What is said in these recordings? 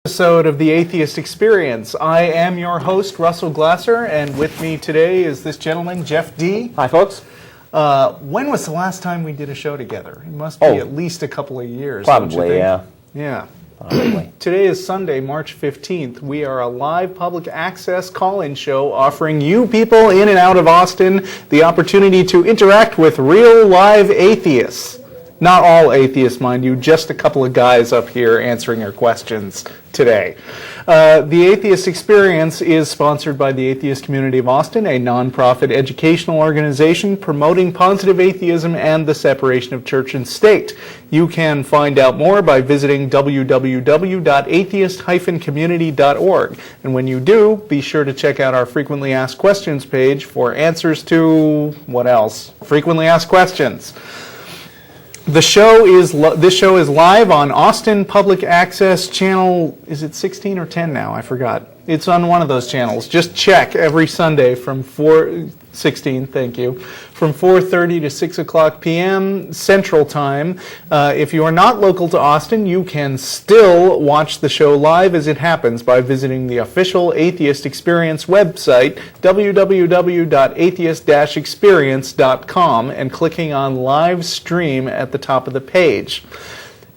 Episode of the Atheist Experience. I am your host, Russell Glasser, and with me today is this gentleman, Jeff D. Hi, folks. When was the last time we did a show together? It must be at least a couple of years. Probably, yeah. Yeah. Probably. Today is Sunday, March 15th. We are a live public access call-in show offering you people in and out of Austin the opportunity to interact with real live atheists. Not all atheists, mind you, just a couple of guys up here answering your questions today. The Atheist Experience is sponsored by the Atheist Community of Austin, a nonprofit educational organization promoting positive atheism and the separation of church and state. You can find out more by visiting www.atheist-community.org. And when you do, be sure to check out our Frequently Asked Questions page for answers to, what else? Frequently Asked Questions. This show is live on Austin Public Access Channel, is it 16 or 10 now? I forgot. It's on one of those channels. Just check every Sunday from 16, thank you, from 4:30 to 6 o'clock p.m. Central Time. If you are not local to Austin, you can still watch the show live as it happens by visiting the official Atheist Experience website, www.atheist-experience.com, and clicking on Live Stream at the top of the page.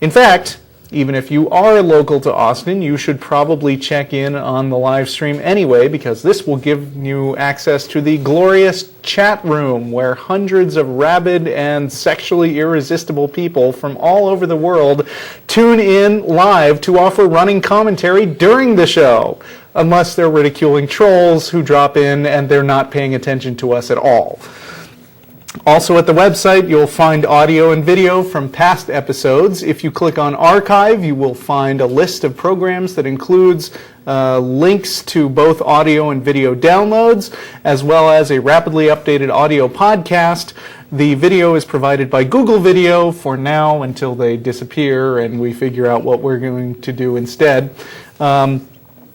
In fact, even if you are local to Austin, you should probably check in on the live stream anyway, because this will give you access to the glorious chat room where hundreds of rabid and sexually irresistible people from all over the world tune in live to offer running commentary during the show, unless they're ridiculing trolls who drop in and they're not paying attention to us at all. Also at the website, you'll find audio and video from past episodes. If you click on Archive, you will find a list of programs that includes links to both audio and video downloads, as well as a rapidly updated audio podcast. The video is provided by Google Video for now until they disappear and we figure out what we're going to do instead.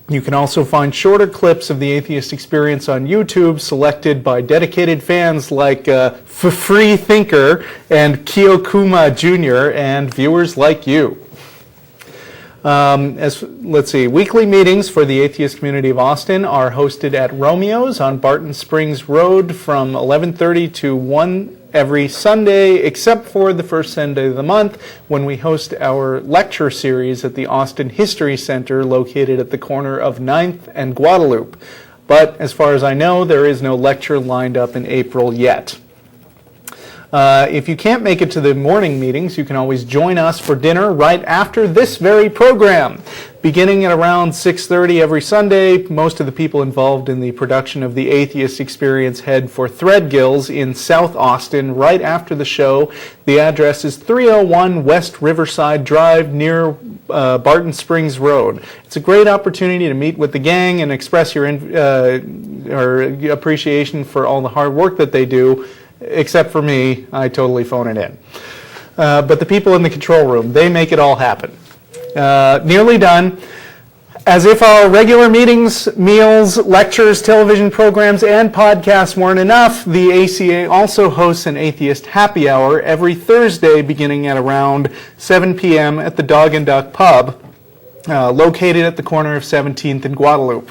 You can also find shorter clips of the Atheist Experience on YouTube, selected by dedicated fans like Free Thinker and Kiyokuma Jr. and viewers like you. Let's see, weekly meetings for the Atheist Community of Austin are hosted at Romeo's on Barton Springs Road from 11:30 to 1 every Sunday, except for the first Sunday of the month, when we host our lecture series at the Austin History Center, located at the corner of 9th and Guadalupe. But as far as I know, there is no lecture lined up in April yet. If you can't make it to the morning meetings, you can always join us for dinner right after this very program. Beginning at around 6:30 every Sunday, most of the people involved in the production of the Atheist Experience head for Threadgills in South Austin right after the show. The address is 301 West Riverside Drive near Barton Springs Road. It's a great opportunity to meet with the gang and express your appreciation for all the hard work that they do. Except for me, I totally phone it in. But the people in the control room, they make it all happen. Nearly done. As if our regular meetings, meals, lectures, television programs, and podcasts weren't enough, the ACA also hosts an atheist happy hour every Thursday beginning at around 7 p.m. at the Dog and Duck Pub, located at the corner of 17th and Guadalupe.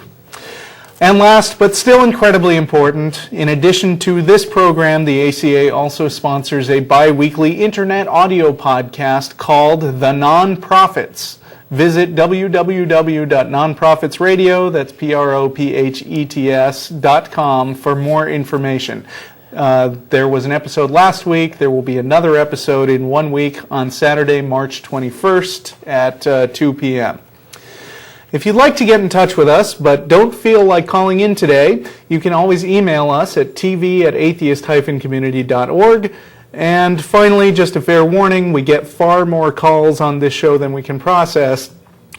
And last, but still incredibly important, in addition to this program, the ACA also sponsors a bi-weekly internet audio podcast called The Nonprofits. Visit www.nonprofitsradio, that's PROPHETS.com, for more information. There was an episode last week. There will be another episode in 1 week on Saturday, March 21st at 2 p.m. If you'd like to get in touch with us, but don't feel like calling in today, you can always email us at tv@atheist-community.org. And finally, just a fair warning, we get far more calls on this show than we can process.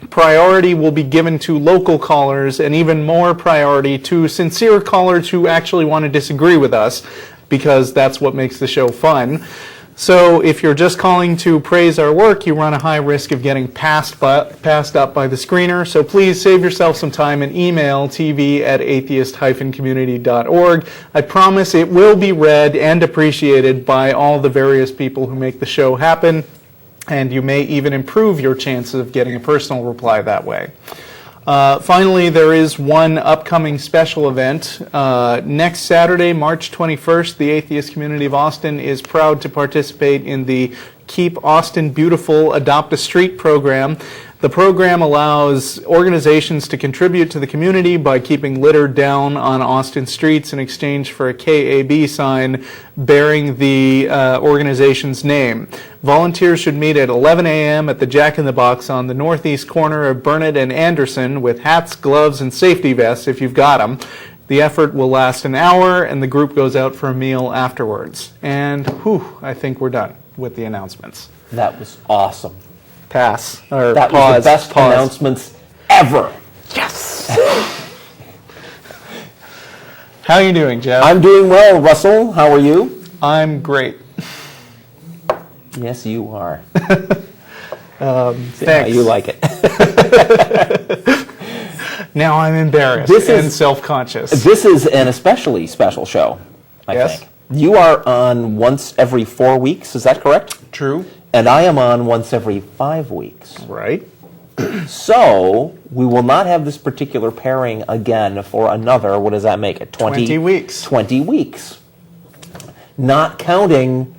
Priority will be given to local callers, and even more priority to sincere callers who actually want to disagree with us, because that's what makes the show fun. So if you're just calling to praise our work, you run a high risk of getting passed up by the screener. So please save yourself some time and email tv@atheist-community.org. I promise it will be read and appreciated by all the various people who make the show happen, and you may even improve your chances of getting a personal reply that way. Finally, there is one upcoming special event. Next Saturday, March 21st, the Atheist Community of Austin is proud to participate in the Keep Austin Beautiful Adopt a Street program. The program allows organizations to contribute to the community by keeping litter down on Austin streets in exchange for a KAB sign bearing the organization's name. Volunteers should meet at 11 a.m. at the Jack in the Box on the northeast corner of Burnett and Anderson with hats, gloves, and safety vests if you've got them. The effort will last an hour, and the group goes out for a meal afterwards. And, I think we're done with the announcements. That was awesome. Pass. Or that pause, was the best announcements ever. Yes! How are you doing, Jeff? I'm doing well, Russell. How are you? I'm great. Yes, you are. Thanks. How you like it. Now I'm embarrassed and self-conscious. This is an especially special show, I think. You are on once every 4 weeks, is that correct? True. And I am on once every 5 weeks. Right. So, we will not have this particular pairing again for another, what does that make it? 20 weeks. 20 weeks. Not counting,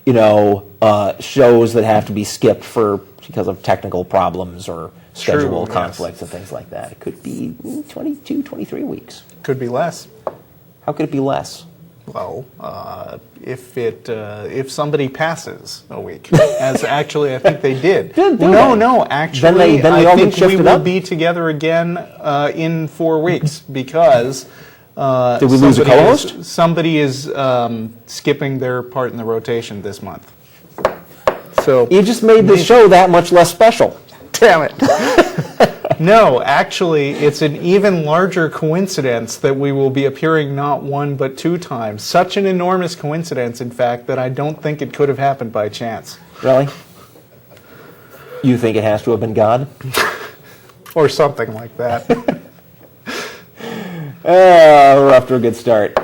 shows that have to be skipped because of technical problems or schedule conflicts and things like that. It could be 22, 23 weeks. Could be less. How could it be less? Well, if somebody passes a week, as actually I think they did. No, actually, I think we will be together again in 4 weeks because did we lose a co-host? Somebody is skipping their part in the rotation this month. So you just made the show that much less special. Damn it. No, actually, it's an even larger coincidence that we will be appearing not 1 but 2 times. Such an enormous coincidence, in fact, that I don't think it could have happened by chance. Really? You think it has to have been God? Or something like that. We're off to a good start.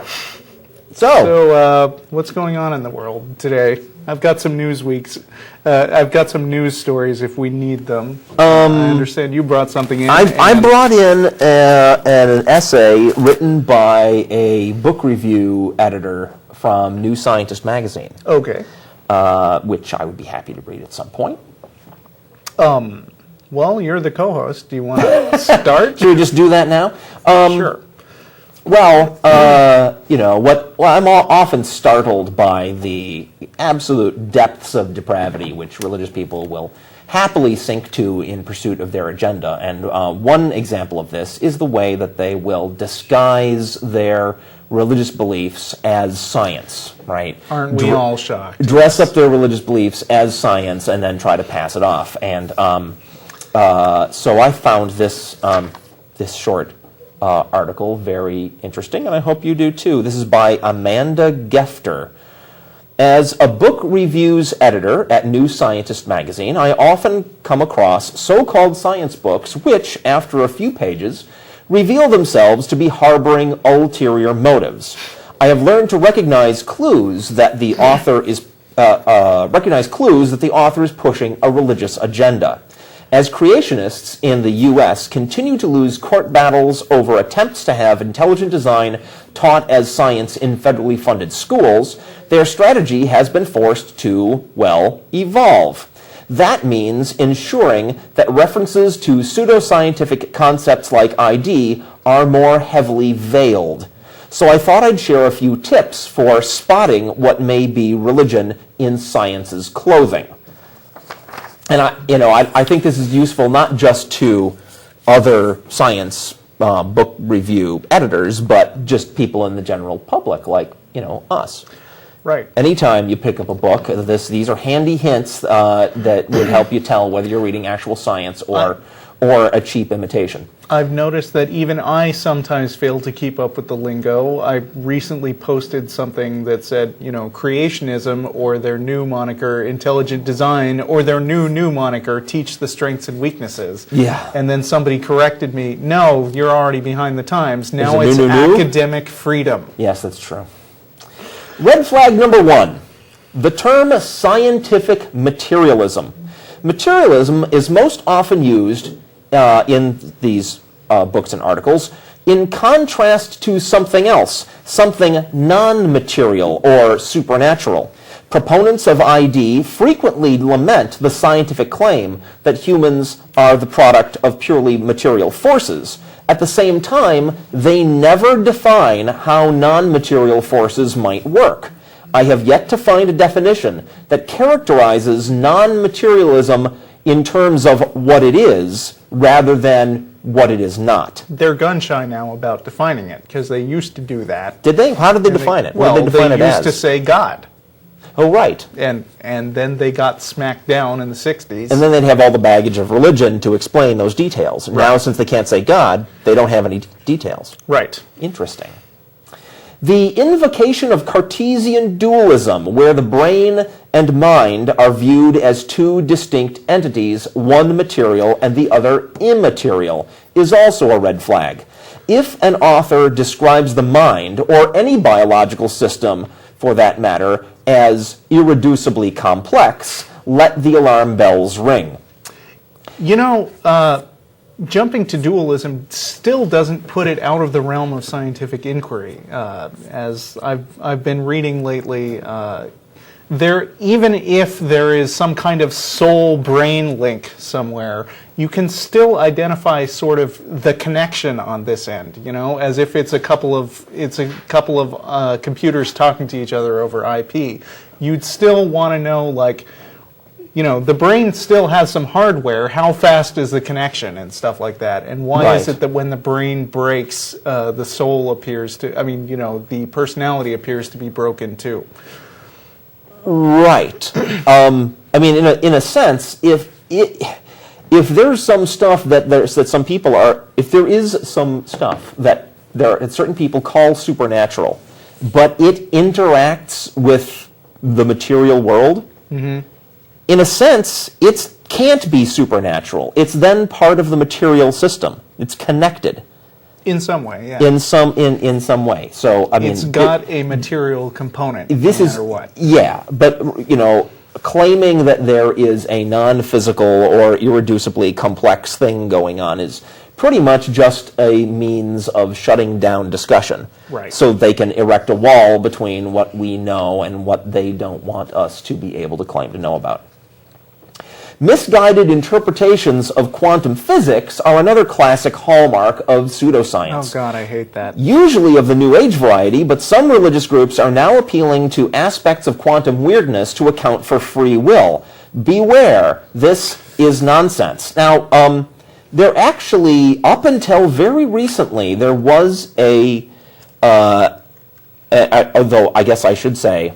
So, what's going on in the world today? I've got some news news stories if we need them. I understand you brought something in. I brought in an essay written by a book review editor from New Scientist magazine. Okay. Which I would be happy to read at some point. Well, you're the co-host. Do you want to start? Should we just do that now? Sure. Well, I'm often startled by the absolute depths of depravity which religious people will happily sink to in pursuit of their agenda. And one example of this is the way that they will disguise their religious beliefs as science, right? Aren't we all shocked? Dress up their religious beliefs as science and then try to pass it off. And so I found this short article very interesting, and I hope you do too. This is by Amanda Gefter. As a book reviews editor at New Scientist magazine, I often come across so-called science books which, after a few pages, reveal themselves to be harboring ulterior motives. I have learned to recognize clues that the author is pushing a religious agenda. As creationists in the U.S. continue to lose court battles over attempts to have intelligent design taught as science in federally funded schools, their strategy has been forced to, evolve. That means ensuring that references to pseudoscientific concepts like ID are more heavily veiled. So I thought I'd share a few tips for spotting what may be religion in science's clothing. And I think this is useful not just to other science book review editors, but just people in the general public, like us. Right. Anytime you pick up a book, these are handy hints that would help you tell whether you're reading actual science or a cheap imitation. I've noticed that even I sometimes fail to keep up with the lingo. I recently posted something that said, creationism, or their new moniker, intelligent design, or their new moniker, teach the strengths and weaknesses. Yeah. And then somebody corrected me, no, you're already behind the times. Now it's academic freedom. Yes, that's true. Red flag number 1, the term scientific materialism. Materialism is most often used in these books and articles, in contrast to something else, something non-material or supernatural. Proponents of ID frequently lament the scientific claim that humans are the product of purely material forces. At the same time, they never define how non-material forces might work. I have yet to find a definition that characterizes non-materialism in terms of what it is, rather than what it is not. They're gun-shy now about defining it, because they used to do that. Did they? How did they define it? Well, What did they define it used as? to say God. Oh, right. And then they got smacked down in the 60s. And then they'd have all the baggage of religion to explain those details. Now, since they can't say God, they don't have any details. Right. Interesting. The invocation of Cartesian dualism, where the brain and mind are viewed as two distinct entities, one material and the other immaterial, is also a red flag. If an author describes the mind, or any biological system for that matter, as irreducibly complex, let the alarm bells ring. You know, jumping to dualism still doesn't put it out of the realm of scientific inquiry. As I've been reading lately, even if there is some kind of soul-brain link somewhere, you can still identify sort of the connection on this end, you know, as if it's a couple of computers talking to each other over IP. You'd still want to know, like, you know, the brain still has some hardware. How fast is the connection and stuff like that? And why is it that when the brain breaks, the soul appears to, I mean, you know, the personality appears to be broken too? Right. I mean, in a sense, if there's some stuff that some people are, if there is some stuff that certain people call supernatural, but it interacts with the material world, in a sense, it can't be supernatural. It's then part of the material system. It's connected. In some way, yeah. In some way. So I mean, it's got a material component. This no is matter what. Yeah, but you know, claiming that there is a non-physical or irreducibly complex thing going on is pretty much just a means of shutting down discussion. Right. So they can erect a wall between what we know and what they don't want us to be able to claim to know about. Misguided interpretations of quantum physics are another classic hallmark of pseudoscience. Oh God, I hate that. Usually of the New Age variety, but some religious groups are now appealing to aspects of quantum weirdness to account for free will. Beware, this is nonsense. Now, there actually, up until very recently, there was although I guess I should say,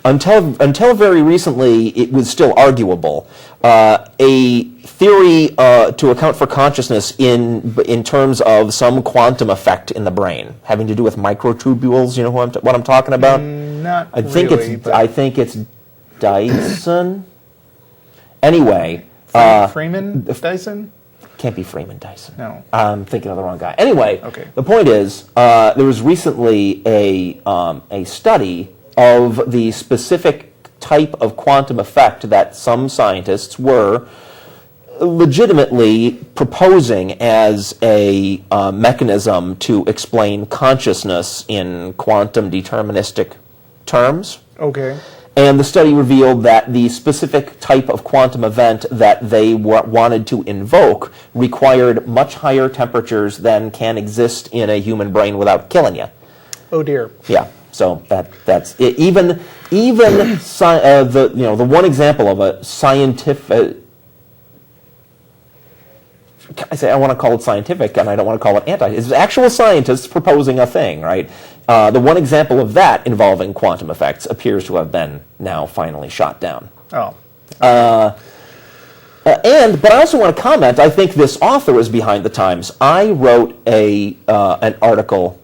until very recently, it was still arguable. A theory to account for consciousness in terms of some quantum effect in the brain, having to do with microtubules. You know what I'm talking about? Not I think really, I think it's Dyson. Anyway, Freeman Dyson? Can't be Freeman Dyson. No. I'm thinking of the wrong guy. Anyway, Okay. The point is, there was recently a study of the specific type of quantum effect that some scientists were legitimately proposing as a mechanism to explain consciousness in quantum deterministic terms. Okay. And the study revealed that the specific type of quantum event that they wanted to invoke required much higher temperatures than can exist in a human brain without killing you. Oh dear. Yeah. So that's it. Even the one example of a scientific. I want to call it scientific, and I don't want to call it anti. It's actual scientists proposing a thing, right? The one example of that involving quantum effects appears to have been now finally shot down. Oh. But I also want to comment. I think this author is behind the times. I wrote an article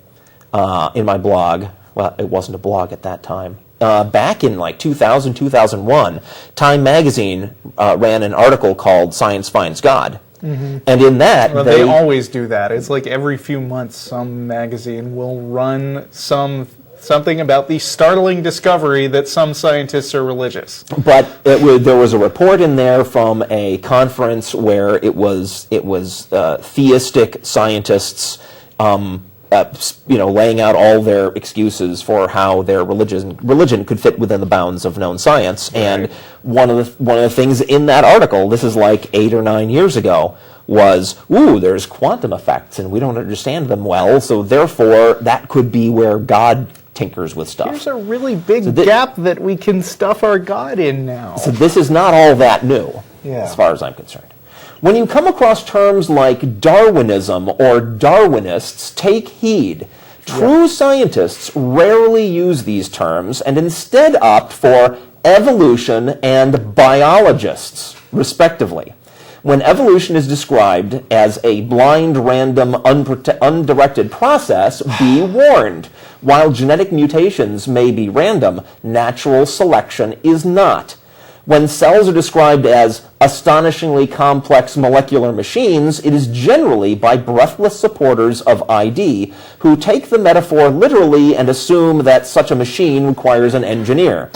in my blog. Well, it wasn't a blog at that time. Back in like 2000, 2001, Time magazine ran an article called "Science Finds God." Mm-hmm. And in that, well, they always do that. It's like every few months, some magazine will run some Something about the startling discovery that some scientists are religious. But there was a report in there from a conference where it was theistic scientists, laying out all their excuses for how their religion could fit within the bounds of known science. Right. And one of the things in that article, this is like 8 or 9 years ago, was, there's quantum effects and we don't understand them well, so therefore that could be where God tinkers with stuff. There's a really big gap that we can stuff our God in now. So this is not all that new, as far as I'm concerned. When you come across terms like Darwinism or Darwinists, take heed. True scientists rarely use these terms and instead opt for evolution and biologists, respectively. When evolution is described as a blind, random, undirected process, be warned. While genetic mutations may be random, natural selection is not. When cells are described as astonishingly complex molecular machines, it is generally by breathless supporters of ID who take the metaphor literally and assume that such a machine requires an engineer.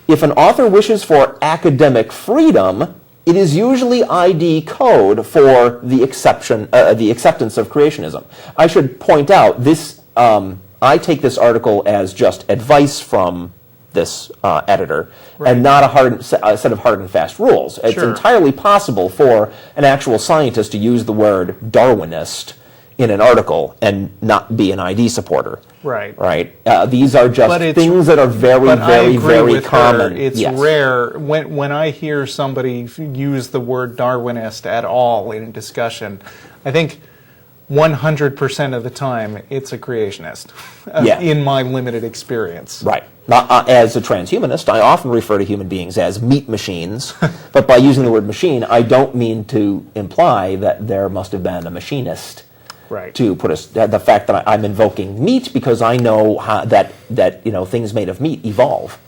If an author wishes for academic freedom, it is usually ID code for the acceptance of creationism. I should point out this. I take this article as just advice from this editor, and not a set of hard and fast rules. It's entirely possible for an actual scientist to use the word Darwinist in an article and not be an ID supporter. Right. These are just things that are very, very, very common. It's rare when I hear somebody use the word Darwinist at all in a discussion. I think 100% of the time it's a creationist, in my limited experience. Right. As a transhumanist, I often refer to human beings as meat machines, but by using the word machine, I don't mean to imply that there must have been a machinist. Right. To put the fact that I'm invoking meat because I know that things made of meat evolve,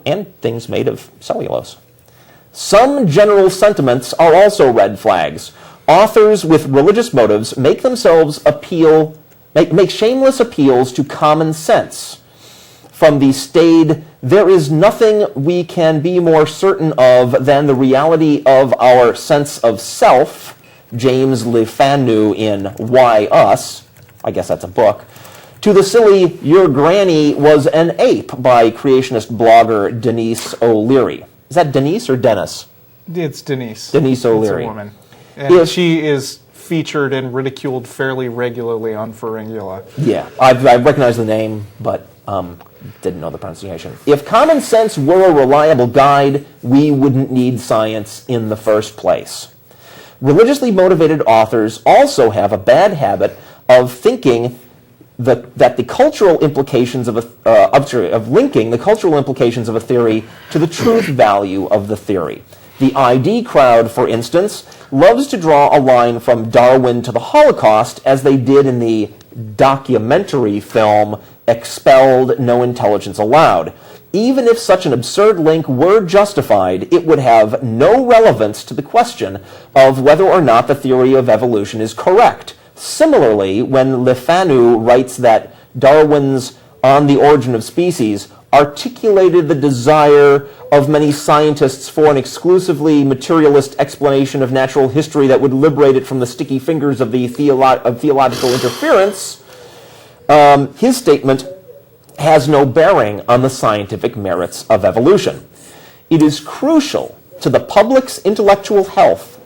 and things made of cellulose. Some general sentiments are also red flags. Authors with religious motives make shameless appeals to common sense. From the staid, there is nothing we can be more certain of than the reality of our sense of self, James LeFanu in Why Us, I guess that's a book, to the silly Your Granny Was an Ape by creationist blogger Denise O'Leary. Is that Denise or Dennis? It's Denise. Denise O'Leary. It's a woman. And she is featured and ridiculed fairly regularly on Pharyngula. Yeah, I recognize the name, but didn't know the pronunciation. If common sense were a reliable guide, we wouldn't need science in the first place. Religiously motivated authors also have a bad habit of thinking that the cultural implications of linking the cultural implications of a theory to the truth value of the theory. The ID crowd, for instance, loves to draw a line from Darwin to the Holocaust, as they did in the documentary film Expelled, No Intelligence Allowed. Even if such an absurd link were justified, it would have no relevance to the question of whether or not the theory of evolution is correct. Similarly, when LeFanu writes that Darwin's On the Origin of Species articulated the desire of many scientists for an exclusively materialist explanation of natural history that would liberate it from the sticky fingers of the theological interference, his statement has no bearing on the scientific merits of evolution. It is crucial to the public's intellectual health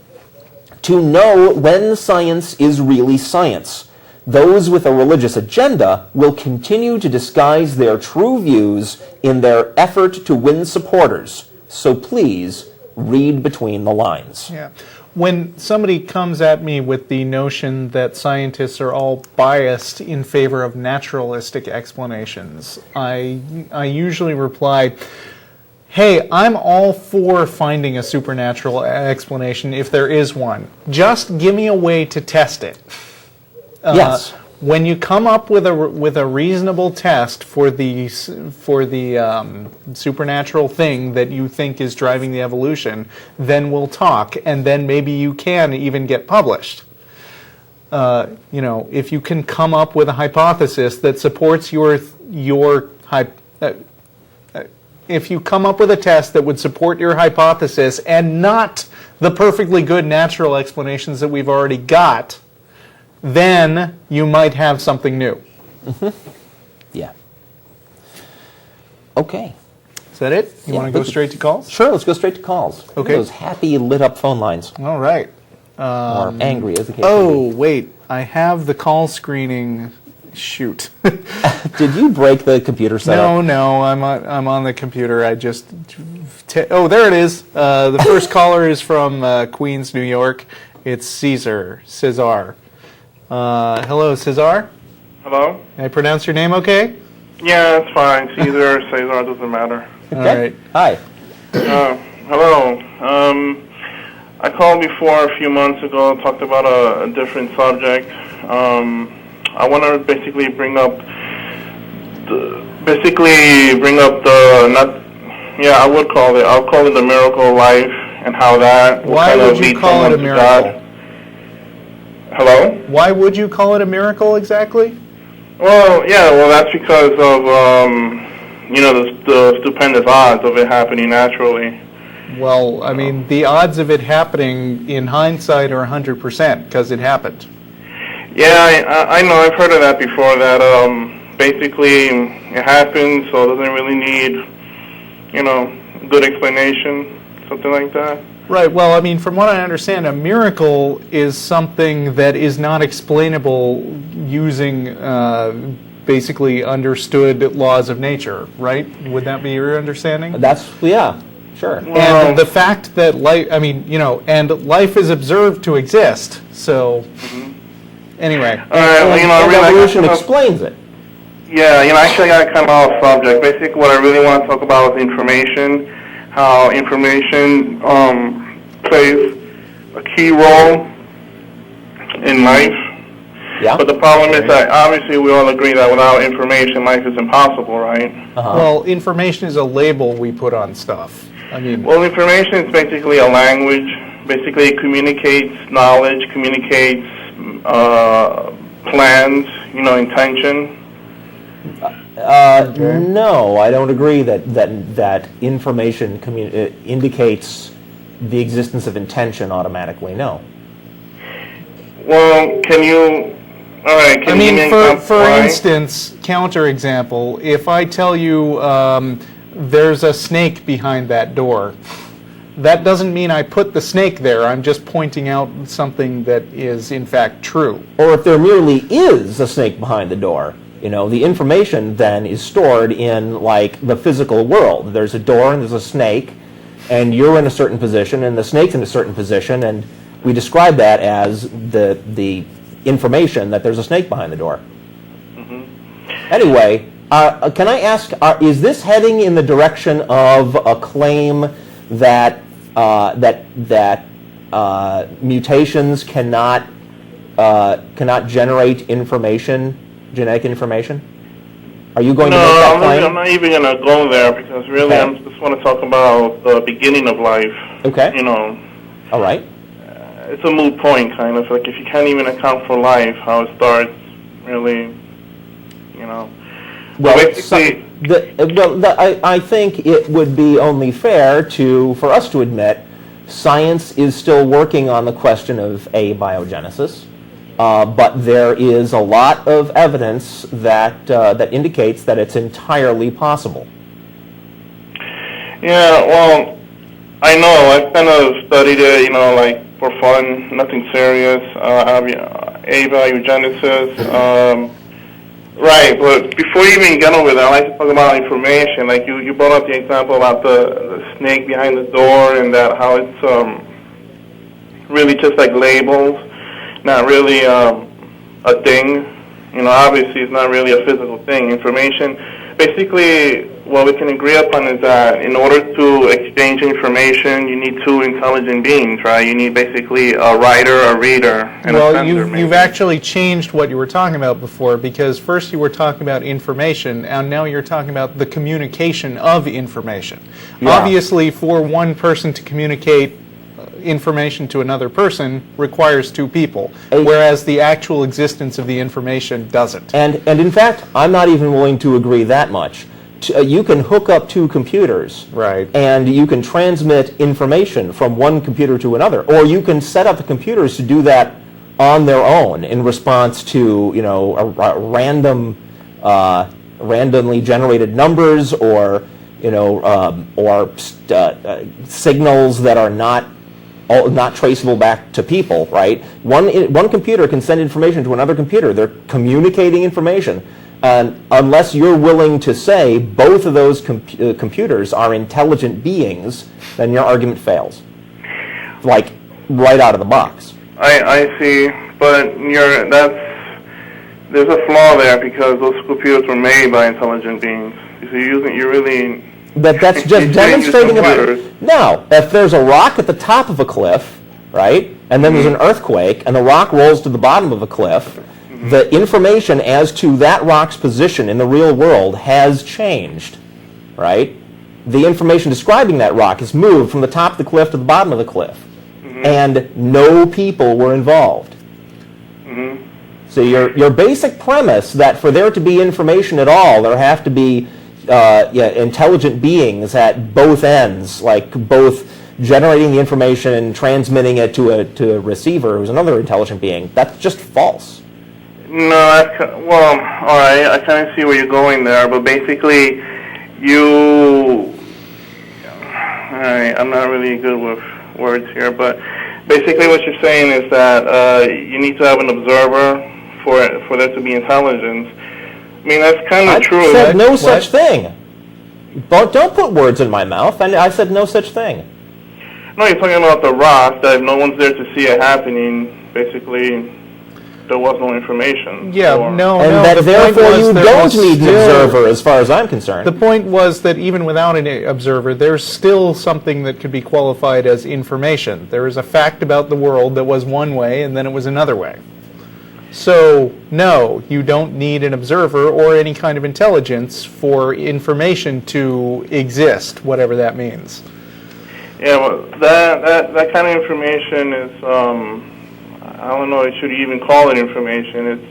to know when science is really science. Those with a religious agenda will continue to disguise their true views in their effort to win supporters. So please, read between the lines. Yeah. When somebody comes at me with the notion that scientists are all biased in favor of naturalistic explanations, I usually reply, hey, I'm all for finding a supernatural explanation if there is one. Just give me a way to test it. Yes. When you come up with a reasonable test for the supernatural thing that you think is driving the evolution, then we'll talk, and then maybe you can even get published. If you can come up with a hypothesis that supports your if you come up with a test that would support your hypothesis and not the perfectly good natural explanations that we've already got, then you might have something new. Yeah. Okay. Is that it? You want to go straight to calls? Sure, let's go straight to calls. Look at Okay. those happy, lit-up phone lines. All right. Or angry, as the case may Oh, wait. I have the call screening. Shoot. be. Did you break the computer setup? No, I'm on the computer. I just... oh, there it is. The first caller is from Queens, New York. It's Cesar. Hello, Cesar. Hello? Did I pronounce your name okay? Yeah, that's fine. Cesar, Cesar, doesn't matter. All right. Hi. Hello. I called before a few months ago, talked about a different subject. I want to basically bring up I'll call it the miracle of life and how that will Why kind would of you lead call it a someone to God. miracle? Hello? Why would you call it a miracle exactly? Well, that's because of, the stupendous odds of it happening naturally. Well, I mean, the odds of it happening in hindsight are 100% because it happened. Yeah, I know. I've heard of that before, that basically it happens, so it doesn't really need, good explanation, something like that. Right, well, I mean, from what I understand, a miracle is something that is not explainable using basically understood laws of nature, right? Would that be your understanding? Yeah, sure. And the fact that life, and life is observed to exist, so... Anyway. Evolution explains it. Yeah, actually I got kind of off subject. Basically what I really want to talk about is information, how information plays a key role in life. Yeah. But the problem is that obviously we all agree that without information life is impossible, right? Well, information is a label we put on stuff. Well, information is basically a language. Basically it communicates knowledge, communicates plans, intention. No, I don't agree that information indicates the existence of intention automatically. No. Well, can you give me an example? For instance, counterexample, if I tell you there's a snake behind that door, that doesn't mean I put the snake there. I'm just pointing out something that is in fact true. Or if there merely is a snake behind the door, the information then is stored in like the physical world. There's a door and there's a snake, and you're in a certain position and the snake's in a certain position, and we describe that as the information that there's a snake behind the door. Anyway, can I ask, is this heading in the direction of a claim that mutations cannot generate genetic information? Are you going to make that claim? No, I'm not even going to go there because really I just want to talk about the beginning of life. Okay. All right. It's a moot point, kind of. Like if you can't even account for life, how it starts, really, Well, basically, I think it would be only fair for us to admit science is still working on the question of abiogenesis, but there is a lot of evidence that indicates that it's entirely possible. Yeah, well, I know. I've kind of studied it, like for fun, nothing serious. Abiogenesis. Right, but before you even get over that, I like to talk about information. Like you brought up the example about the snake behind the door and that how it's really just like labels, not really a thing. Obviously it's not really a physical thing. Information, basically what we can agree upon is that in order to exchange information, you need two intelligent beings, right? You need basically a writer, a reader, and a sender. You've actually changed what you were talking about before, because first you were talking about information, and now you're talking about the communication of information. Yeah. Obviously, for one person to communicate information to another person requires two people, whereas the actual existence of the information doesn't. And in fact, I'm not even willing to agree that much. You can hook up two computers, Right. and you can transmit information from one computer to another, or you can set up the computers to do that on their own in response to, you know, randomly generated numbers, or, you know, signals that are not traceable back to people. Right? One computer can send information to another computer. They're communicating information. And unless you're willing to say both of those computers are intelligent beings, then your argument fails. Like, right out of the box. I see, but there's a flaw there, because those computers were made by intelligent beings. You're really... That's just demonstrating it. Now, if there's a rock at the top of a cliff, right, and then there's an earthquake, and the rock rolls to the bottom of a cliff, the information as to that rock's position in the real world has changed, right? The information describing that rock has moved from the top of the cliff to the bottom of the cliff, and no people were involved. So your basic premise that for there to be information at all, there have to be intelligent beings at both ends, like both generating the information and transmitting it to a receiver who's another intelligent being, that's just false. No, well, all right, I kind of see where you're going there, but basically, I'm not really good with words here, but basically what you're saying is that you need to have an observer for there to be intelligence. I mean, that's kind of true. I said no such thing. Don't put words in my mouth. I said no such thing. No, you're talking about the rock, that if no one's there to see it happening, basically there was no information. Yeah, that therefore you don't need an observer, as far as I'm concerned. The point was that even without an observer, there's still something that could be qualified as information. There is a fact about the world that was one way, and then it was another way. So, no, you don't need an observer or any kind of intelligence for information to exist, whatever that means. Yeah, well, that kind of information is, I don't know, should you even call it information?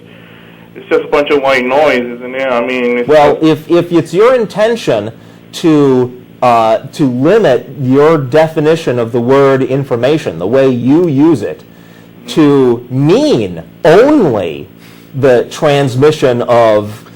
It's just a bunch of white noise, isn't it? I mean, if it's your intention to limit your definition of the word information, the way you use it, to mean only the transmission of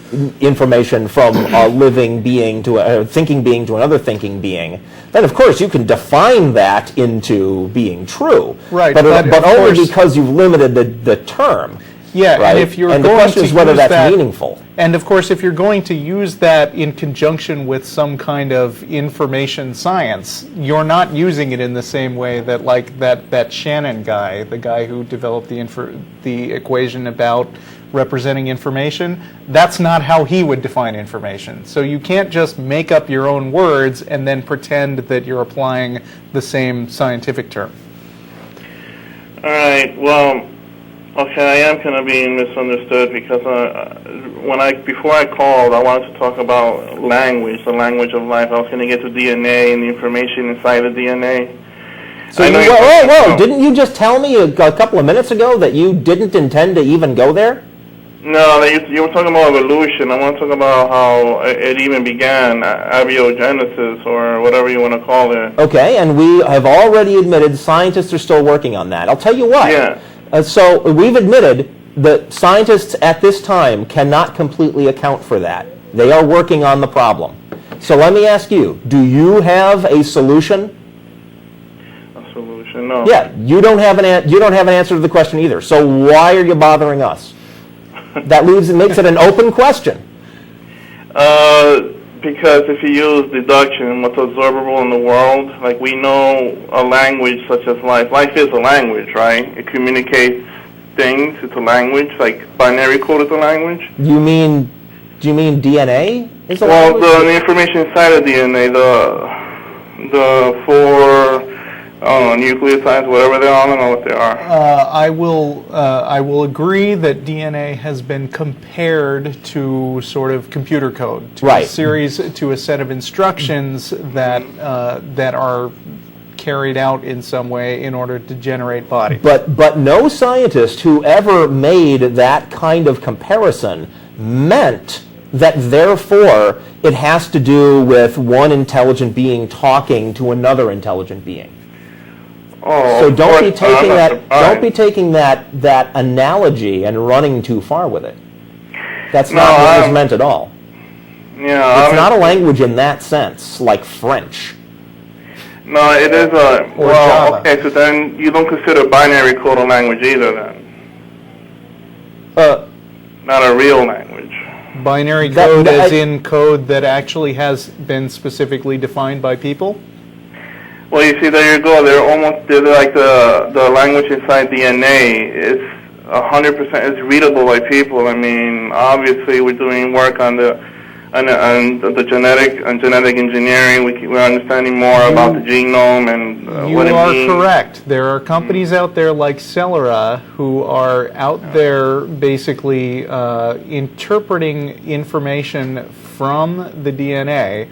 information from a living being to a thinking being to another thinking being, then of course you can define that into being true. Right, but only because you've limited the term. Yeah, right? and if you're and going the question to is whether use that's that, meaningful. And of course, if you're going to use that in conjunction with some kind of information science, you're not using it in the same way that, like, that Shannon guy, the guy who developed the equation about representing information, that's not how he would define information. So you can't just make up your own words and then pretend that you're applying the same scientific term. all right, well, okay, I am kind of being misunderstood, because before I called, I wanted to talk about language, the language of life. I was going to get to DNA and the information inside the DNA. So whoa, didn't you just tell me a couple of minutes ago that you didn't intend to even go there? No, you were talking about evolution. I want to talk about how it even began, abiogenesis, or whatever you want to call it. Okay, and we have already admitted scientists are still working on that. I'll tell you what. Yeah. So we've admitted that scientists at this time cannot completely account for that. They are working on the problem. So let me ask you, do you have a solution? A solution? No. Yeah, you don't have an answer to the question either. So why are you bothering us? That makes it an open question. Because if you use deduction, what's observable in the world, like we know a language such as life. Life is a language, right? It communicates things. It's a language, like binary code is a language. Do you mean DNA is a language? Well, the information inside of DNA, the four nucleotides, whatever they are, I don't know what they are. I will agree that DNA has been compared to sort of computer code, to right. a set of instructions that are carried out in some way in order to generate bodies. But no scientist who ever made that kind of comparison meant that therefore it has to do with one intelligent being talking to another intelligent being. Oh, So of don't be course, taking I'm not that. surprised. Don't be taking that analogy and running too far with it. That's No, not what it was I'm- meant at all. Yeah, It's not a language in that sense, like French. No, it is a. Or Well, Java. okay, so then you don't consider binary code a language either, then. Not a real language. Binary That- code that- as in code that actually has been specifically defined by people? Well, you see, there you go. They're like the language inside DNA is 100% is readable by people. I mean, obviously, we're doing work on the genetic engineering. We're understanding more about the genome and You what it are means. correct. There are companies out there like Cesar who are out there basically interpreting information from the DNA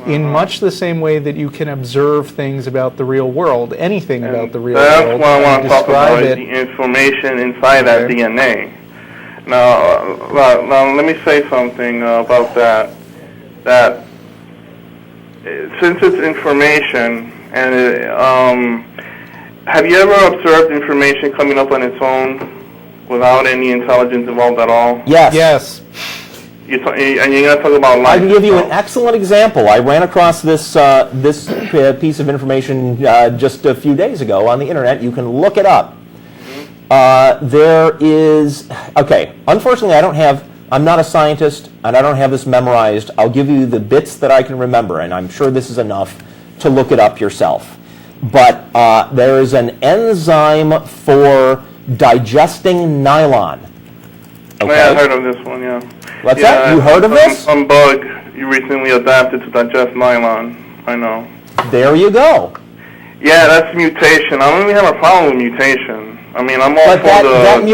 in much the same way that you can observe things about the real world, anything about the real That's world, what I want and to talk about, describe is it. the information inside that Okay. DNA. Now, let me say something about that. That since it's information, and have you ever observed information coming up on its own without any intelligence involved at all? Yes. Yes. And you're going to talk about life. I can give you an itself. excellent example. I ran across this piece of information just a few days ago on the internet. You can look it up. There is, okay, unfortunately I'm not a scientist and I don't have this memorized. I'll give you the bits that I can remember, and I'm sure this is enough to look it up yourself. But there is an enzyme for digesting nylon. Okay? Yeah, I heard of this one, yeah. What's that? You heard of this? Some bug you recently adapted to digest nylon. I know. There you go. Yeah, that's mutation. I don't even have a problem with mutation. I mean, I'm all But for that evolution.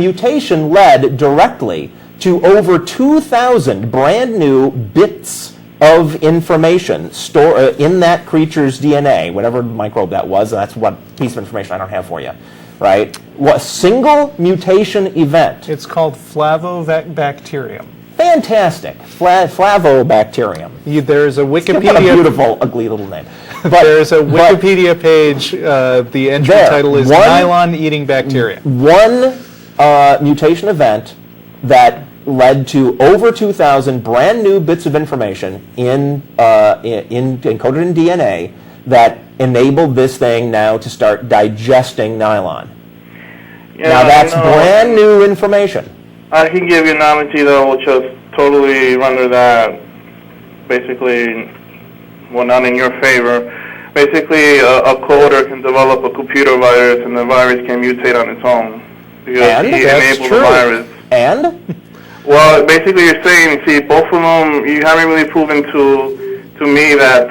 mutation led directly to over 2,000 brand new bits of information in that creature's DNA, whatever microbe that was. That's what piece of information I don't have for you, right? What single mutation event? It's called flavobacterium. Fantastic, flavobacterium. There's a Got a Wikipedia. beautiful, ugly little name. There's a Wikipedia page. The entry There, title is one- "Nylon-Eating Bacteria." One mutation event that led to over 2,000 brand new bits of information encoded in DNA that enabled this thing now to start digesting nylon. Yeah, Now that's no, brand new information. I can give you an analogy that will just totally render that basically, well, not in your favor. Basically, a coder can develop a computer virus, and the virus can mutate on its own because And he that's enabled true. the virus. And Well, basically, you're saying, see, both of them, you haven't really proven to me that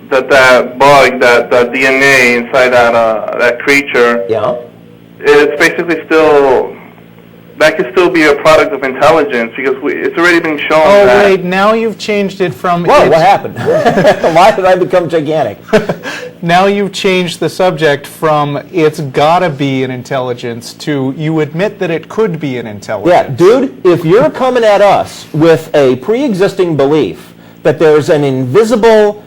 that bug, that DNA inside that creature, yeah, it's basically still, that could still be a product of intelligence because it's already been shown Oh that. wait, now you've changed it from. whoa, it's- what happened? Why did I become gigantic? Now you've changed the subject from "it's gotta be an intelligence" to "you admit that it could be an intelligence." Yeah, dude, if you're coming at us with a pre-existing belief that there's an invisible,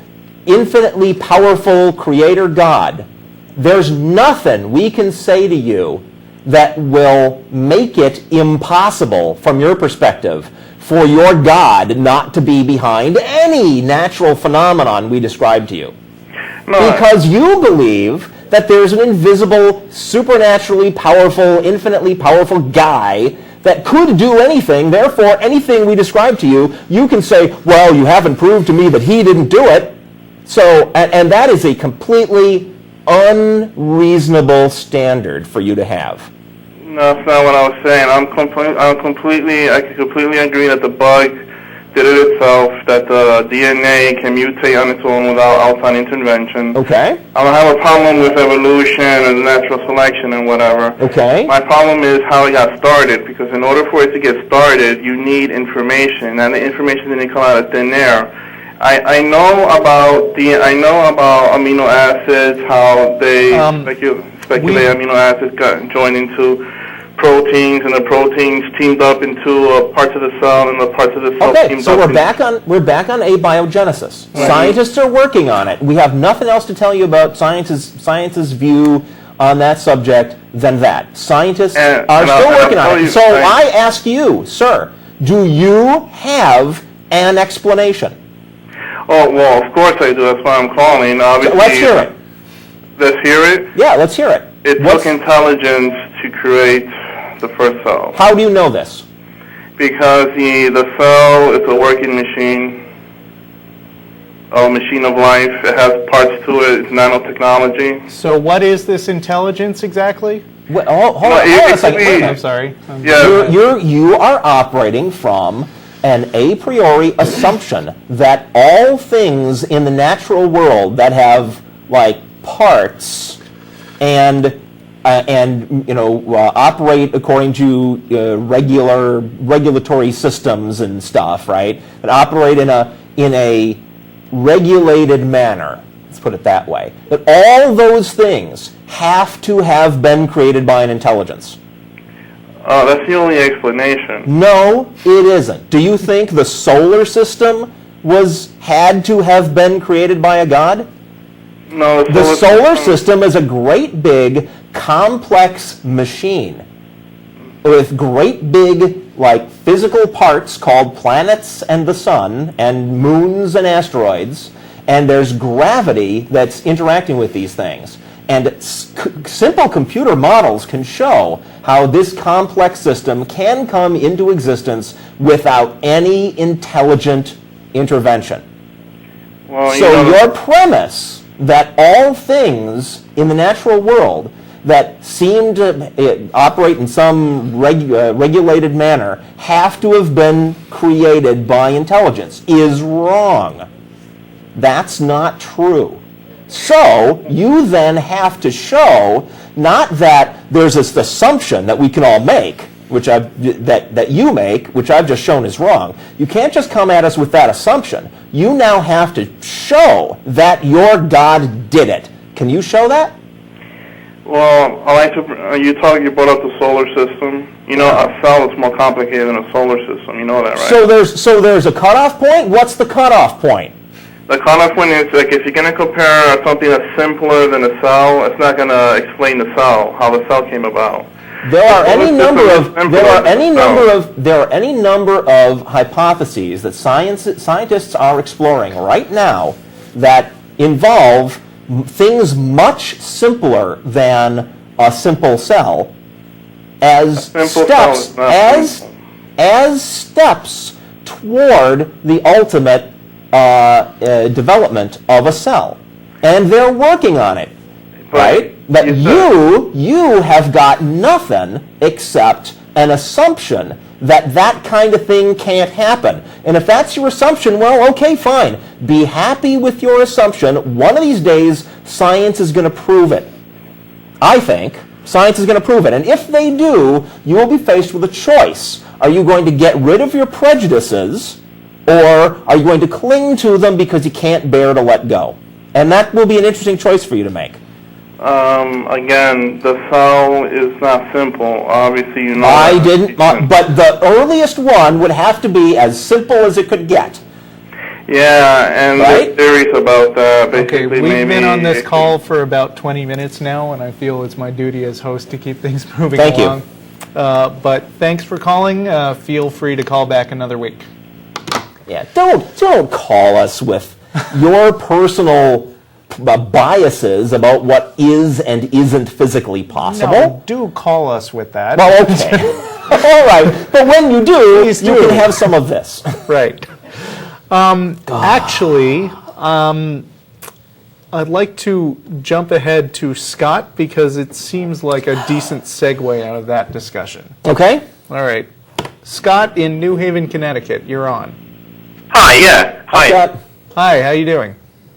infinitely powerful creator God, there's nothing we can say to you that will make it impossible, from your perspective, for your God not to be behind any natural phenomenon we describe to you. No, Because you believe that there's an invisible, supernaturally powerful, infinitely powerful guy that could do anything. Therefore, anything we describe to you, you can say, well, you haven't proved to me that he didn't do it. So, and that is a completely unreasonable standard for you to have. no, that's not what I was saying. I can completely agree that the bug did it itself, that the DNA can mutate on its own without outside intervention. Okay? I don't have a problem with evolution and natural selection and whatever. Okay? My problem is how it got started, because in order for it to get started, you need information, and the information didn't come out of thin air. I know about amino acids, how they speculate amino acids got joined into proteins, and the proteins teamed up into parts of the cell, and the parts of the cell teamed up. So we're back on abiogenesis. Right. Scientists are working on it. We have nothing else to tell you about science's view on that subject than that. Scientists are still working on it. So I ask you, sir, do you have an explanation? Oh, well, of course I do. That's why I'm calling. Obviously, Let's hear it. Let's hear it? Yeah, let's hear it. It took intelligence to create the first cell. How do you know this? Because the cell is a working machine, a machine of life. It has parts to it. It's nanotechnology. So what is this intelligence exactly? Well, hold on a second. I'm sorry. You are operating from an a priori assumption that all things in the natural world that have like parts and operate according to regulatory systems and stuff, right? That operate in a regulated manner. Let's put it that way. That all those things have to have been created by an intelligence. That's the only explanation. No, it isn't. Do you think the solar system had to have been created by a god? No, the solar system is a great big complex machine with great big like physical parts called planets and the sun and moons and asteroids, and there's gravity that's interacting with these things. And simple computer models can show how this complex system can come into existence without any intelligent intervention. Well, so your premise that all things in the natural world that seem to operate in some regulated manner have to have been created by intelligence is wrong. That's not true. So you then have to show not that there's this assumption that we can all make, which that you make, which I've just shown is wrong. You can't just come at us with that assumption. You now have to show that your God did it. Can you show that? Well, you brought up the solar system. You know, a cell is more complicated than a solar system. You know that, right? So there's a cutoff point? What's the cutoff point? The cutoff point is like if you're going to compare something that's simpler than a cell, it's not going to explain the cell, how the cell came about. There are any number of hypotheses that scientists are exploring right now that involve things much simpler than a simple cell as steps toward the ultimate development of a cell, and they're working on it, right? But you have got nothing except an assumption that kind of thing can't happen. And if that's your assumption, well, okay, fine. Be happy with your assumption. One of these days, science is going to prove it. I think science is going to prove it. And if they do, you will be faced with a choice. Are you going to get rid of your prejudices, or are you going to cling to them because you can't bear to let go? And that will be an interesting choice for you to make. Again, the cell is not simple. Obviously, you know. I didn't, but the earliest one would have to be as simple as it could get. Yeah, and there's theories about that. Basically, okay, we've been on this call for about 20 minutes now, and I feel it's my duty as host to keep things moving along. Thank you. But thanks for calling. Feel free to call back another week. Yeah, don't call us with your personal biases about what is and isn't physically possible. No, do call us with that. Well, okay. All right. But when you do, you can have some of this. Right. Actually, I'd like to jump ahead to Scott because it seems like a decent segue out of that discussion. Okay. All right. Scott in New Haven, Connecticut, you're on. Hi, yeah. Hi. Scott. Hi, how you doing?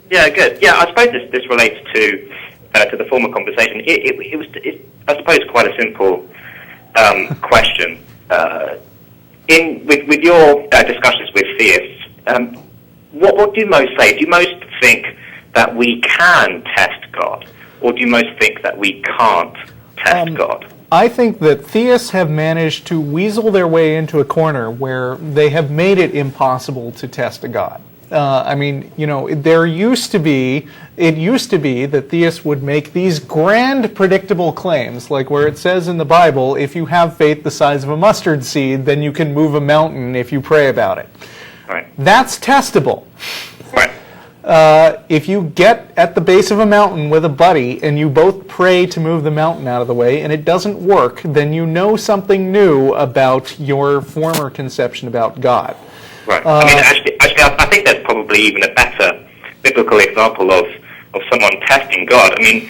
Yeah, good. Yeah, I suppose this relates to the former conversation. It was, I suppose, quite a simple question. With your discussions with theists, what do most say? Do most think that we can test God, or do most think that we can't test God? I think that theists have managed to weasel their way into a corner where they have made it impossible to test a God. I mean, you know, it used to be that theists would make these grand predictable claims, like where it says in the Bible, if you have faith the size of a mustard seed, then you can move a mountain if you pray about it. Right. That's testable. Right. If you get at the base of a mountain with a buddy and you both pray to move the mountain out of the way and it doesn't work, then you know something new about your former conception about God. Right. I mean, actually, I think there's probably even a better biblical example of someone testing God. I mean,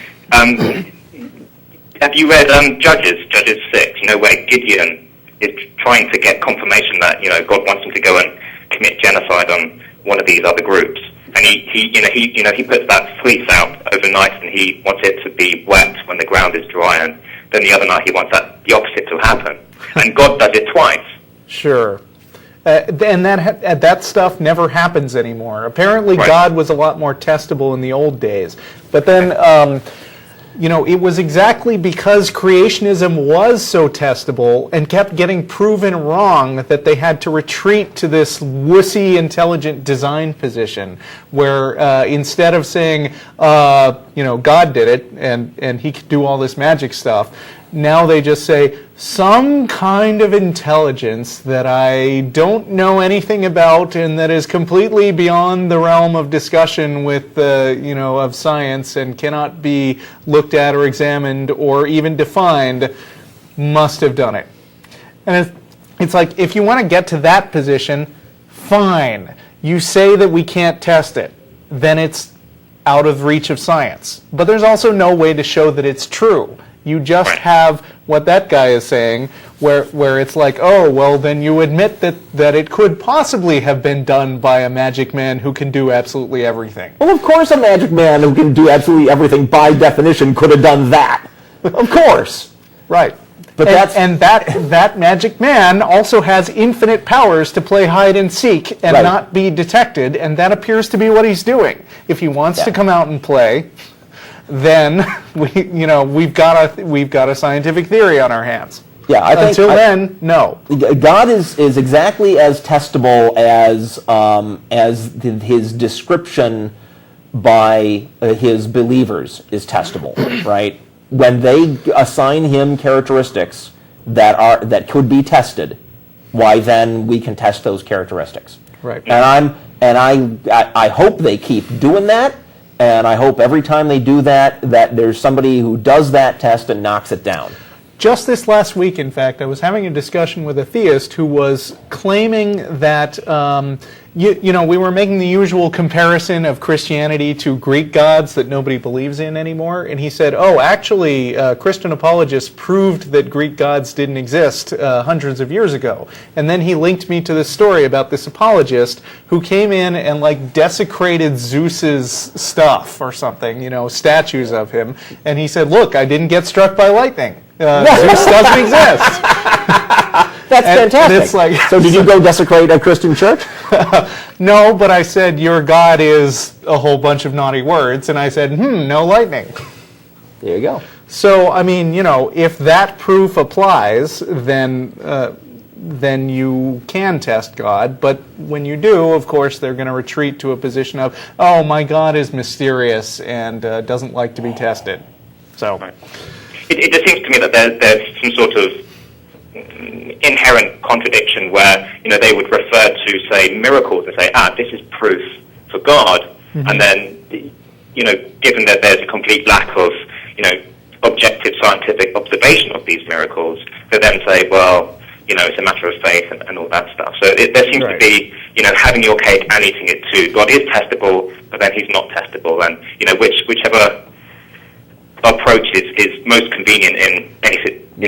have you read Judges 6? You know, where Gideon is trying to get confirmation that, you know, God wants him to go and commit genocide on one of these other groups, and he puts that fleece out overnight, and he wants it to be wet when the ground is dry, and then the other night he wants the opposite to happen, and God does it twice. Sure. And that stuff never happens anymore. Apparently, Right. God was a lot more testable in the old days. But then, you know, it was exactly because creationism was so testable and kept getting proven wrong that they had to retreat to this wussy intelligent design position where instead of saying, you know, God did it and he could do all this magic stuff, now they just say, some kind of intelligence that I don't know anything about and that is completely beyond the realm of discussion with, you know, of science and cannot be looked at or examined or even defined, must have done it. And it's like, if you want to get to that position, fine. You say that we can't test it, then it's out of reach of science. But there's also no way to show that it's true. You just have what that guy is saying, where it's like, oh, well, then you admit that it could possibly have been done by a magic man who can do absolutely everything. Well, of course a magic man who can do absolutely everything by definition could have done that. Of course. Right. But that magic man also has infinite powers to play hide and seek and not be detected, and that appears to be what he's doing. If he wants to come out and play, then we've got a scientific theory on our hands. Yeah, I think until then, no. God is exactly as testable as his description by his believers is testable, right? When they assign him characteristics that could be tested, why then we can test those characteristics. Right. And I hope they keep doing that. And I hope every time they do that there's somebody who does that test and knocks it down. Just this last week, in fact, I was having a discussion with a theist who was claiming that, we were making the usual comparison of Christianity to Greek gods that nobody believes in anymore. And he said, oh, actually, Christian apologists proved that Greek gods didn't exist hundreds of years ago. And then he linked me to this story about this apologist who came in and like desecrated Zeus's stuff or something, statues of him. And he said, look, I didn't get struck by lightning. Zeus doesn't exist. That's fantastic. It's like, so did you go desecrate a Christian church? No, but I said, your God is a whole bunch of naughty words. And I said, no lightning. There you go. So, I mean, if that proof applies, then you can test God. But when you do, of course, they're going to retreat to a position of, oh, my God is mysterious and doesn't like to be tested. So... Right. It just seems to me that there's some sort of inherent contradiction where, they would refer to, say, miracles and say, this is proof for God. Mm-hmm. And then, given that there's a complete lack of, objective scientific observation of these miracles, they then say, well, it's a matter of faith and all that stuff. So there seems to be, having your cake and eating it too. God is testable, but then he's not testable. And, whichever approach is most convenient in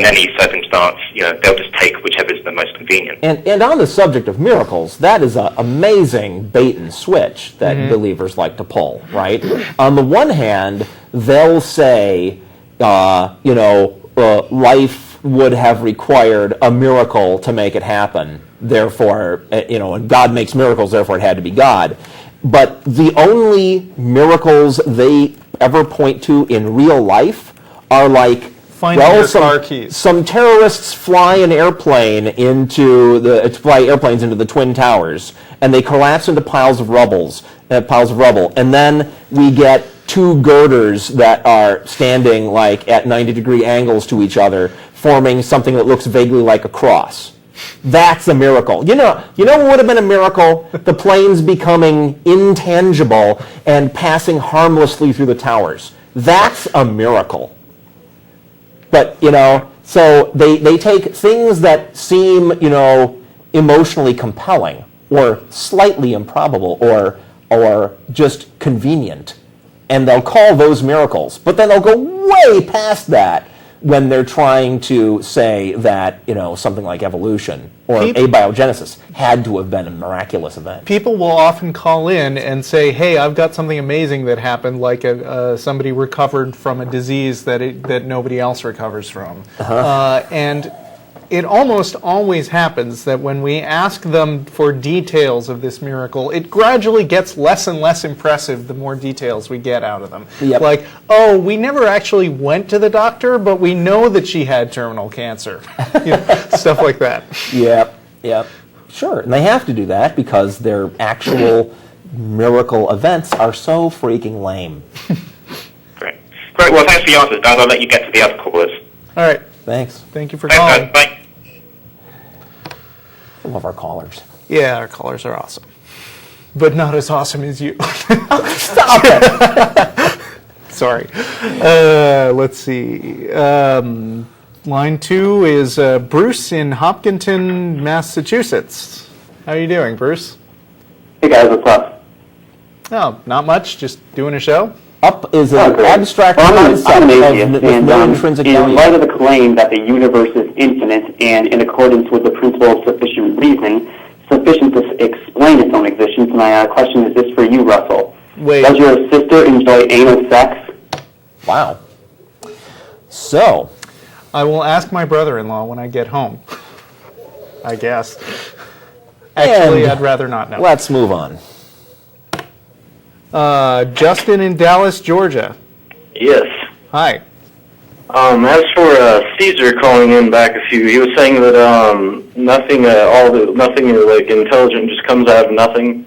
any circumstance, they'll just take whichever is the most convenient. And on the subject of miracles, that is an amazing bait and switch that believers like to pull, right? On the one hand, they'll say, life would have required a miracle to make it happen. Therefore, and God makes miracles, therefore it had to be God. but the only miracles they ever point to in real life are like, Finding your car keys. some terrorists fly airplanes into the Twin Towers, and they collapse into piles of rubble, and then we get two girders that are standing like at 90-degree angles to each other, forming something that looks vaguely like a cross. That's a miracle. You know what would have been a miracle? The planes becoming intangible and passing harmlessly through the towers. That's a miracle. But, so they take things that seem, emotionally compelling or slightly improbable or just convenient, and they'll call those miracles. But then they'll go way past that when they're trying to say that, something like evolution or abiogenesis had to have been a miraculous event. People will often call in and say, hey, I've got something amazing that happened, like somebody recovered from a disease that nobody else recovers from. And it almost always happens that when we ask them for details of this miracle, it gradually gets less and less impressive the more details we get out of them. Yep. Like, oh, we never actually went to the doctor, but we know that she had terminal cancer. Stuff like that. Yep. Sure, and they have to do that because their actual miracle events are so freaking lame. Great. Well, thanks for your answers, guys. I'll let you get to the other callers. All right. Thanks. Thank you for Thanks, calling. guys. Bye. I love our callers. Yeah, our callers are awesome. But not as awesome as you. Stop it! Sorry. Let's see. Line 2 is Bruce in Hopkinton, Massachusetts. How are you doing, Bruce? Hey guys, what's up? Oh, not much. Just doing a show. Up is an great. abstract Well, concept I'm an of atheist, with and no intrinsic in value. light of the claim that the universe is infinite and in accordance with the principle of sufficient reason, sufficient to explain its own existence, my question is this for you, Russell. Wait. Does your sister enjoy anal sex? Wow. So, I will ask my brother-in-law when I get home. I guess. Actually, And I'd rather not know. let's move on. Justin in Dallas, Georgia. Yes. Hi. As for Cesar calling in back he was saying that nothing like intelligent just comes out of nothing.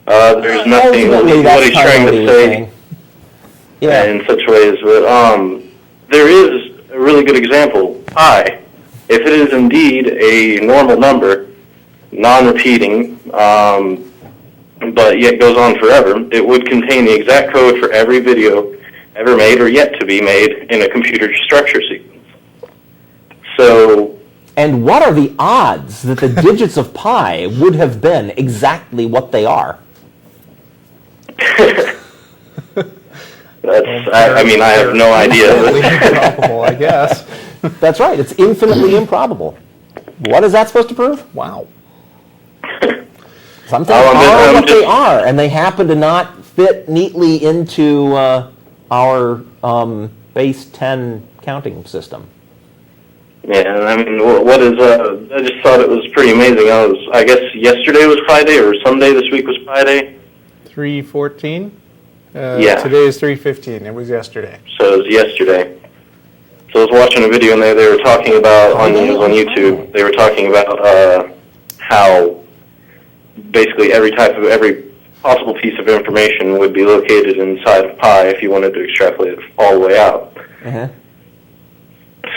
There's nothing. Ultimately, What that's he's kind of trying what to he was say saying. Yeah. in such ways, but there is a really good example. Pi, if it is indeed a normal number, non-repeating, but yet goes on forever, it would contain the exact code for every video ever made or yet to be made in a computer structure sequence. So, And what are the odds that the digits of pi would have been exactly what they are? I have no Infinitely idea. improbable, I guess. That's right. It's infinitely improbable. What is that supposed to prove? Wow. Some things I'm are what just- they are, and they happen to not fit neatly into our base 10 counting system. Yeah, I mean, what is? I just thought it was pretty amazing. I guess yesterday was Pi Day, or Sunday this week was Pi Day. 3:14? Yeah. Today is 3:15. It was yesterday. So it was yesterday. So I was watching a video, and they were talking about it was on YouTube. They were talking about how basically every possible piece of information would be located inside of pi if you wanted to extrapolate it all the way out. Uh-huh.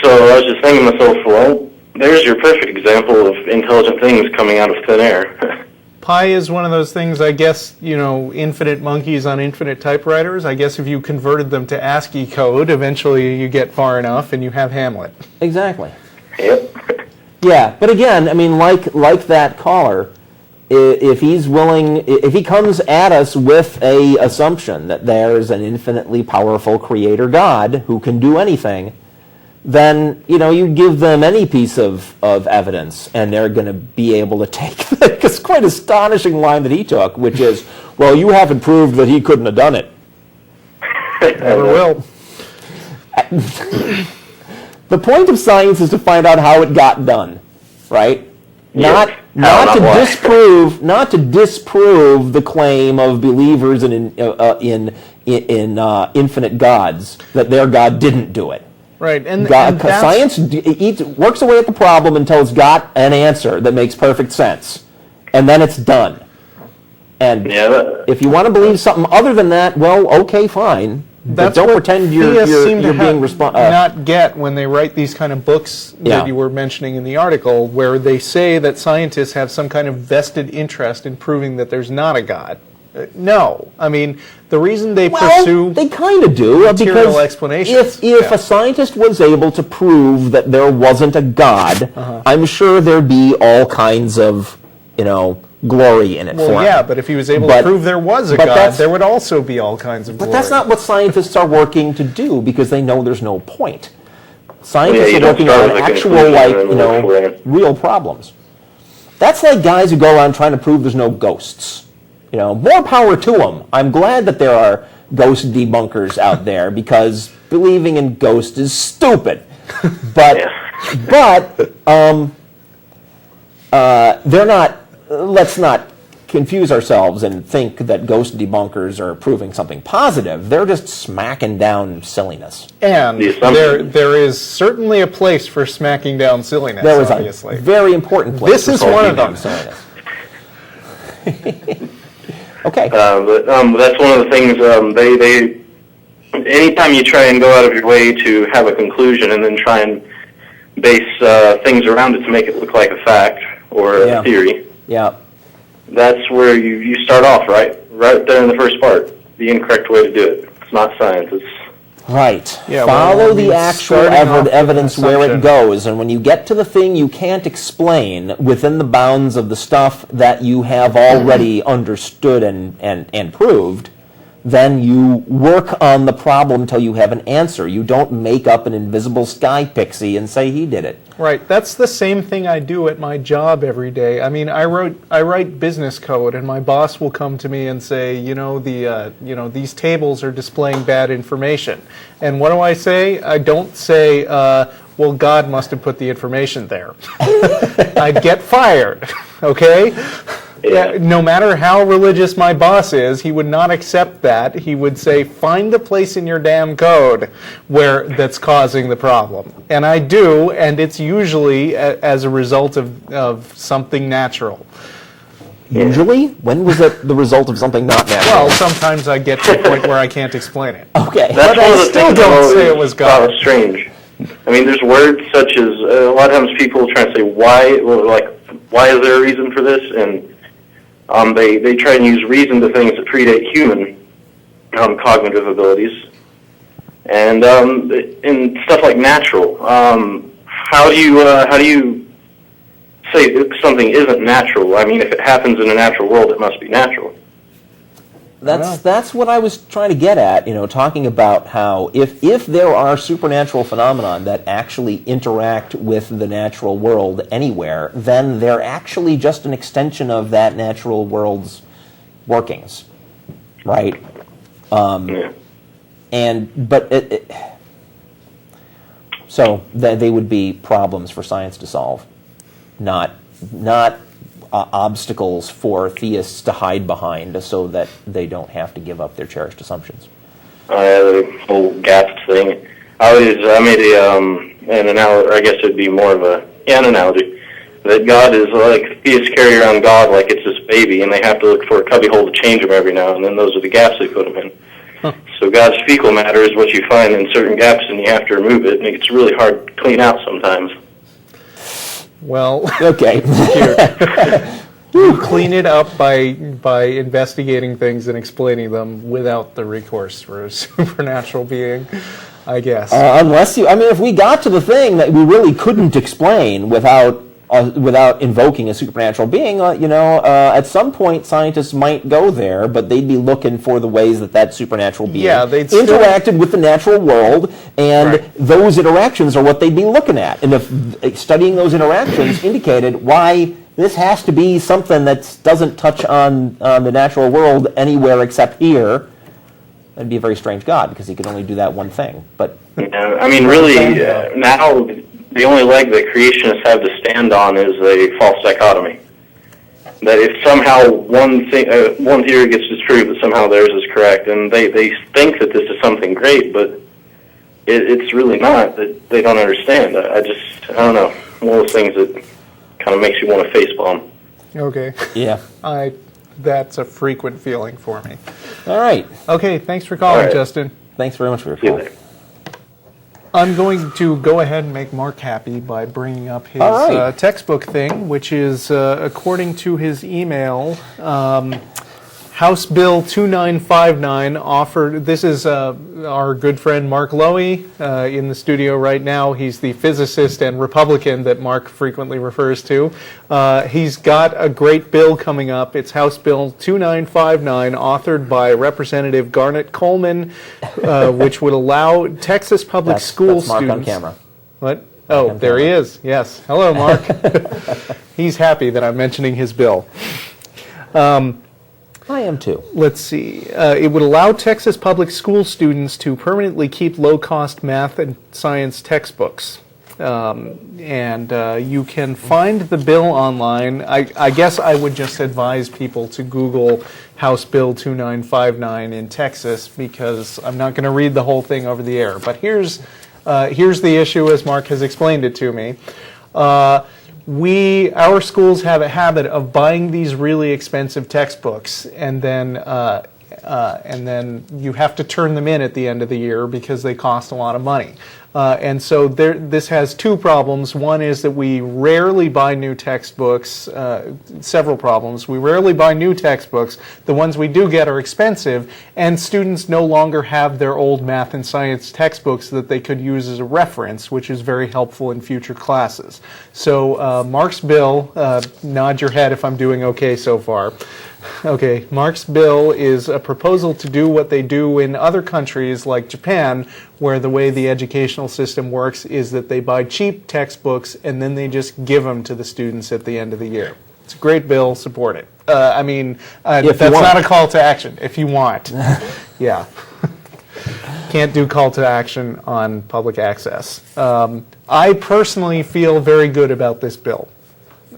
So I was just thinking to myself, well, there's your perfect example of intelligent things coming out of thin air. Pi is one of those things, I guess, infinite monkeys on infinite typewriters. I guess if you converted them to ASCII code, eventually you get far enough and you have Hamlet. Exactly. Yep. Yeah, but again, I mean, like that caller, if he comes at us with a assumption that there's an infinitely powerful creator God who can do anything, then, you give them any piece of evidence, and they're going to be able to take this quite astonishing line that he took, which is, well, you haven't proved that he couldn't have done it. Never will. The point of science is to find out how it got done, right? Yes. Not to why. disprove the claim of believers in infinite gods that their God didn't do it. Right, and Science works away at the problem until it's got an answer that makes perfect sense, and then it's done. And if you want to believe something other than that, well, okay, fine. But don't pretend you're being responsible. Not get when they write these kind of books that you were mentioning in the article, where they say that scientists have some kind of vested interest in proving that there's not a God. No, I mean the reason they pursue they kind of do material because explanations. If a scientist was able to prove that there wasn't a God, I'm sure there'd be all kinds of glory in it. Well, yeah, but if he was able to prove there was a God, there would also be all kinds of glory. But that's not what scientists are working to do because they know there's no point. Scientists are working on actual, real problems. That's like guys who go around trying to prove there's no ghosts. More power to them. I'm glad that there are ghost debunkers out there because believing in ghosts is stupid. But they're not. Let's not confuse ourselves and think that ghost debunkers are proving something positive. They're just smacking down silliness. And there is certainly a place for smacking down silliness. There is obviously a very important place. This is one of them. Silliness. Okay. But that's one of the things they anytime you try and go out of your way to have a conclusion and then try and base things around it to make it look like a fact or a theory. Yeah. That's where you start off, right there in the first part. The incorrect way to do it. It's not science. It's right. Yeah, Follow the actual evidence where it goes, and when you get to the thing you can't explain within the bounds of the stuff that you have already understood and proved, then you work on the problem until you have an answer. You don't make up an invisible sky pixie and say he did it. Right. That's the same thing I do at my job every day. I mean, I write business code, and my boss will come to me and say, these tables are displaying bad information. And what do I say? I don't say, well, God must have put the information there. I'd get fired. Okay. Yeah, no matter how religious my boss is, he would not accept that. He would say, find the place in your damn code that's causing the problem. And I do, and it's usually as a result of something natural. Usually? When was it the result of something not natural? Well, sometimes I get to the point where I can't explain it. Okay. That's but I still don't say it was God. Strange. I mean, there's words such as, a lot of times people try to say, why is there a reason for this? And they try and use reason to things that predate human cognitive abilities, and stuff like natural. How do you say something isn't natural? I mean, if it happens in a natural world, it must be natural. That's what I was trying to get at, talking about how if there are supernatural phenomena that actually interact with the natural world anywhere, then they're actually just an extension of that natural world's workings, right? So they would be problems for science to solve, not obstacles for theists to hide behind so that they don't have to give up their cherished assumptions. The whole gaps thing. I made an analogy, I guess it'd be more of an analogy, that God is like, theists carry around God like it's this baby, and they have to look for a cubbyhole to change him every now and then. Those are the gaps they put him in. Huh. So God's fecal matter is what you find in certain gaps, and you have to remove it, and it's really hard to clean out sometimes. Well, okay. You clean it up by investigating things and explaining them without the recourse for a supernatural being, I guess. If we got to the thing that we really couldn't explain without invoking a supernatural being, at some point scientists might go there, but they'd be looking for the ways that supernatural being interacted with the natural world, and those interactions are what they'd be looking at. And if studying those interactions indicated why this has to be something that doesn't touch on the natural world anywhere except here, that'd be a very strange God, because he could only do that one thing. But really, now the only leg that creationists have to stand on is a false dichotomy. that if somehow one theory gets disproved, that somehow theirs is correct, and they think that this is something great, but it's really not. That they don't understand. I don't know. One of those things that kind of makes you want to facepalm. Okay. Yeah. That's a frequent feeling for me. All right. Okay, thanks for calling, All right. Justin. Thanks very much for your See you call. later. I'm going to go ahead and make Mark happy by bringing up his All right. textbook thing, which is, according to his email, House Bill 2959 offered, this is our good friend Mark Lowy in the studio right now. He's the physicist and Republican that Mark frequently refers to. He's got a great bill coming up. It's House Bill 2959, authored by Representative Garnet Coleman, which would allow Texas public school that's Mark students... on camera. What? Oh, there he is. Yes. Hello, Mark. He's happy that I'm mentioning his bill. I am too. Let's see. It would allow Texas public school students to permanently keep low-cost math and science textbooks. And you can find the bill online. I guess I would just advise people to Google House Bill 2959 in Texas, because I'm not going to read the whole thing over the air. But here's the issue as Mark has explained it to me. Our schools have a habit of buying these really expensive textbooks, and then you have to turn them in at the end of the year because they cost a lot of money. And so this has two problems. One is that we rarely buy new textbooks, several problems. We rarely buy new textbooks. The ones we do get are expensive, and students no longer have their old math and science textbooks that they could use as a reference, which is very helpful in future classes. So Mark's bill, nod your head if I'm doing okay so far. Okay, Mark's bill is a proposal to do what they do in other countries like Japan, where the way the educational system works is that they buy cheap textbooks and then they just give them to the students at the end of the year. It's a great bill, support it. That's not a call to action, if you want. Yeah. Can't do call to action on public access. I personally feel very good about this bill,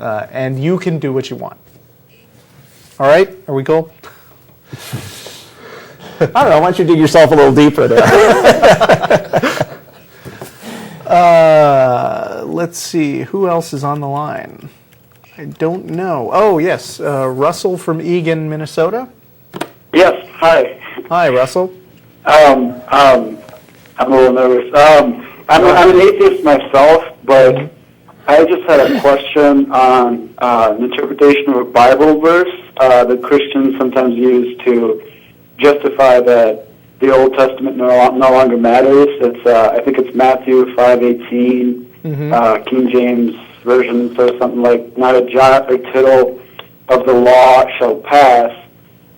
and you can do what you want. All right, are we cool? I don't know. Why don't you dig yourself a little deeper there? Let's see. Who else is on the line? I don't know. Oh, yes. Russell from Eagan, Minnesota. Yes, hi. Hi, Russell. I'm a little nervous. I'm an atheist myself, but I just had a question on an interpretation of a Bible verse that Christians sometimes use to justify that the Old Testament no longer matters. It's I think it's Matthew 5:18, King James Version says something like, "Not a jot or tittle of the law shall pass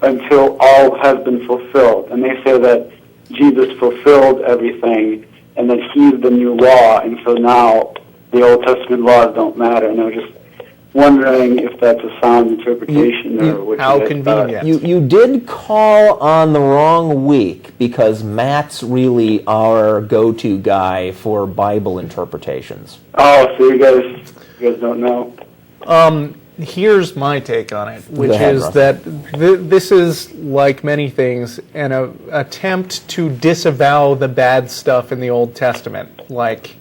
until all has been fulfilled." And they say that Jesus fulfilled everything, and that he's the new law, and so now the Old Testament laws don't matter. And I was just wondering if that's a sound interpretation or what how you guys convenient. You did call on the wrong week, because Matt's really our go-to guy for Bible interpretations. Oh, so you guys don't know. Here's my take on it, which Go ahead, is Russ. that this is, like many things, an attempt to disavow the bad stuff in the Old Testament, like,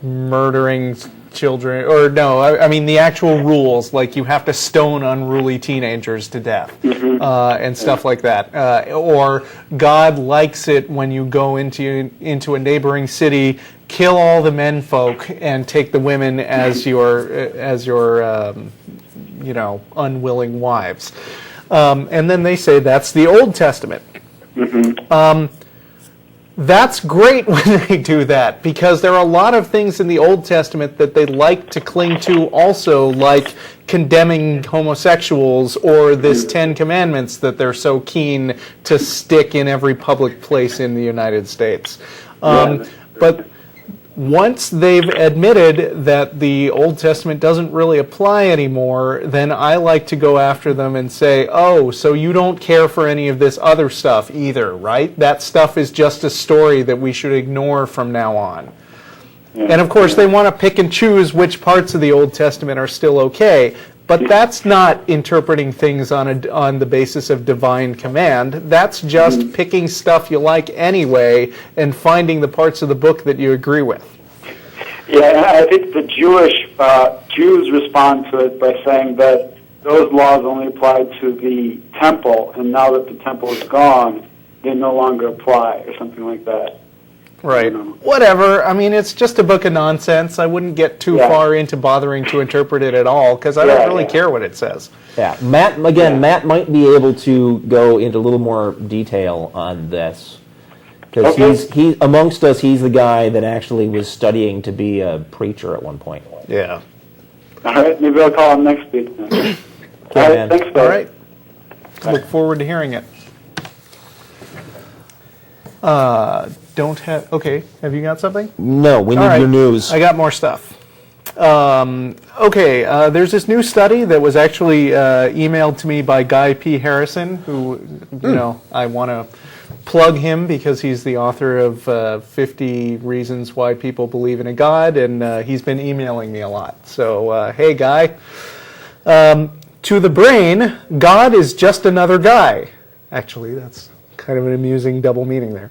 murdering children, or no, I mean the actual rules, like you have to stone unruly teenagers to death, and stuff like that. Or God likes it when you go into a neighboring city, kill all the men folk, and take the women as your unwilling wives. And then they say that's the Old Testament. That's great when they do that, because there are a lot of things in the Old Testament that they like to cling to also, like condemning homosexuals or this 10 Commandments that they're so keen to stick in every public place in the United States. But once they've admitted that the Old Testament doesn't really apply anymore, then I like to go after them and say, oh, so you don't care for any of this other stuff either, right? That stuff is just a story that we should ignore from now on. And of course, they want to pick and choose which parts of the Old Testament are still okay. But that's not interpreting things on the basis of divine command. That's just picking stuff you like anyway and finding the parts of the book that you agree with. Yeah, and I think the Jews respond to it by saying that those laws only apply to the temple, and now that the temple is gone, they no longer apply, or something like that. Right. Whatever. I mean, it's just a book of nonsense. I wouldn't get too far into bothering to interpret it at all, because I don't really care what it says. Yeah, Matt might be able to go into a little more detail on this. Because he's amongst us, he's the guy that actually was studying to be a preacher at one point. Yeah. All right, maybe I'll call him next week then. All right, thanks, guys. All right. Look forward to hearing it. Okay, have you got something? No, we need your news. I got more stuff. There's this new study that was actually emailed to me by Guy P. Harrison, who, I want to plug him because he's the author of 50 Reasons Why People Believe in a God, and he's been emailing me a lot. So, hey, Guy. To the brain, God is just another guy. Actually, that's kind of an amusing double meaning there.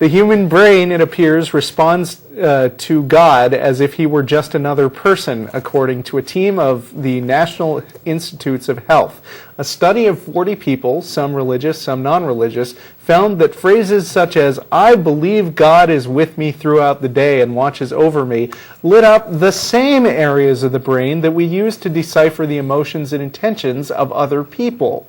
The human brain, it appears, responds to God as if he were just another person, according to a team of the National Institutes of Health. A study of 40 people, some religious, some non-religious, found that phrases such as, "I believe God is with me throughout the day and watches over me," lit up the same areas of the brain that we use to decipher the emotions and intentions of other people.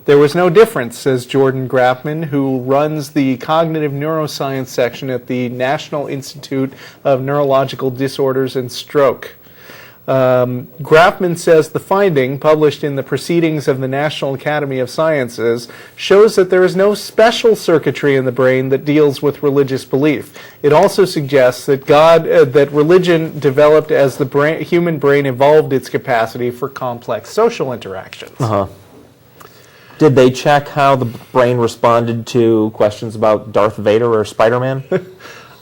There was no difference, says Jordan Grafman, who runs the cognitive neuroscience section at the National Institute of Neurological Disorders and Stroke. Grafman says the finding, published in the Proceedings of the National Academy of Sciences, shows that there is no special circuitry in the brain that deals with religious belief. It also suggests that that religion developed as the human brain evolved its capacity for complex social interactions. Did they check how the brain responded to questions about Darth Vader or Spider-Man?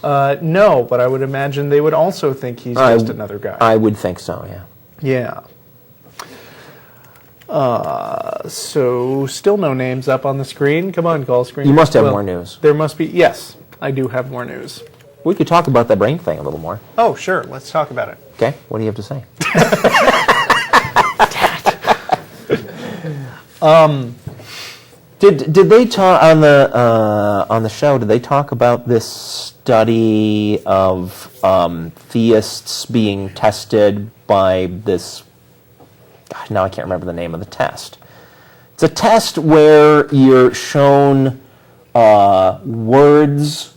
No, but I would imagine they would also think he's just another guy. I would think so, yeah. So, still no names up on the screen. Come on, call screen. You must have more news. There must be. Yes, I do have more news. We could talk about that brain thing a little more. Oh, sure. Let's talk about it. Okay. What do you have to say? Did they talk on the show? Did they talk about this study of theists being tested by this? God, now I can't remember the name of the test. It's a test where you're shown words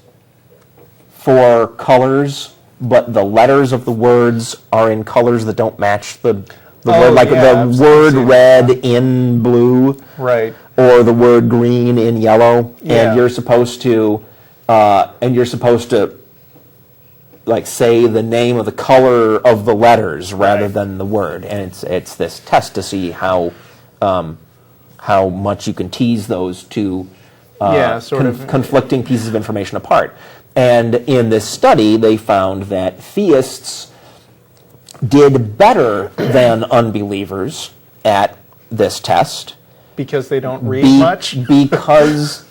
for colors, but the letters of the words are in colors that don't match the word, like the word red in blue. Right. Or the word green in yellow, and you're supposed to, like say the name of the color of the letters rather than the word, and it's this test to see how much you can tease those two conflicting pieces of information apart. And in this study, they found that theists did better than unbelievers at this test. Because they don't read much? Because,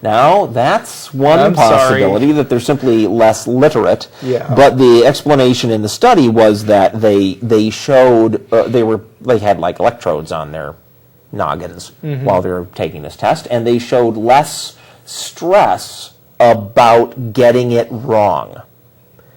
now, that's one possibility, that they're simply less literate. Yeah. But the explanation in the study was that they showed, they had like electrodes on their noggins while they were taking this test, and they showed less stress about getting it wrong.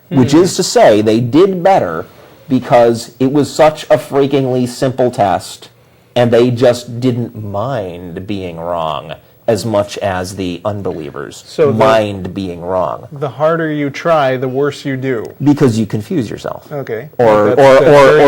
Which is to say, they did better because it was such a freakingly simple test, and they just didn't mind being wrong as much as the unbelievers mind being wrong. The harder you try, the worse you do. Because you confuse yourself. Okay. Or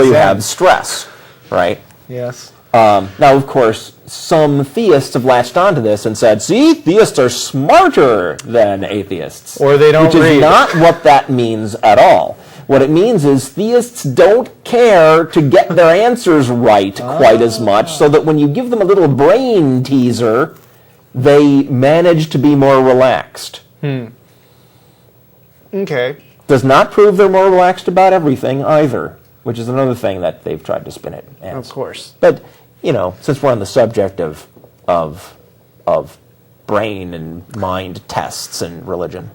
you have stress, right? Yes. Now, of course, some theists have latched onto this and said, see, theists are smarter than atheists. Or they don't read. Which is not what that means at all. What it means is theists don't care to get their answers right quite as much, so that when you give them a little brain teaser, they manage to be more relaxed. Okay. Does not prove they're more relaxed about everything either. which is another thing that they've tried to spin it as. Of course. But, since we're on the subject of brain and mind tests and religion.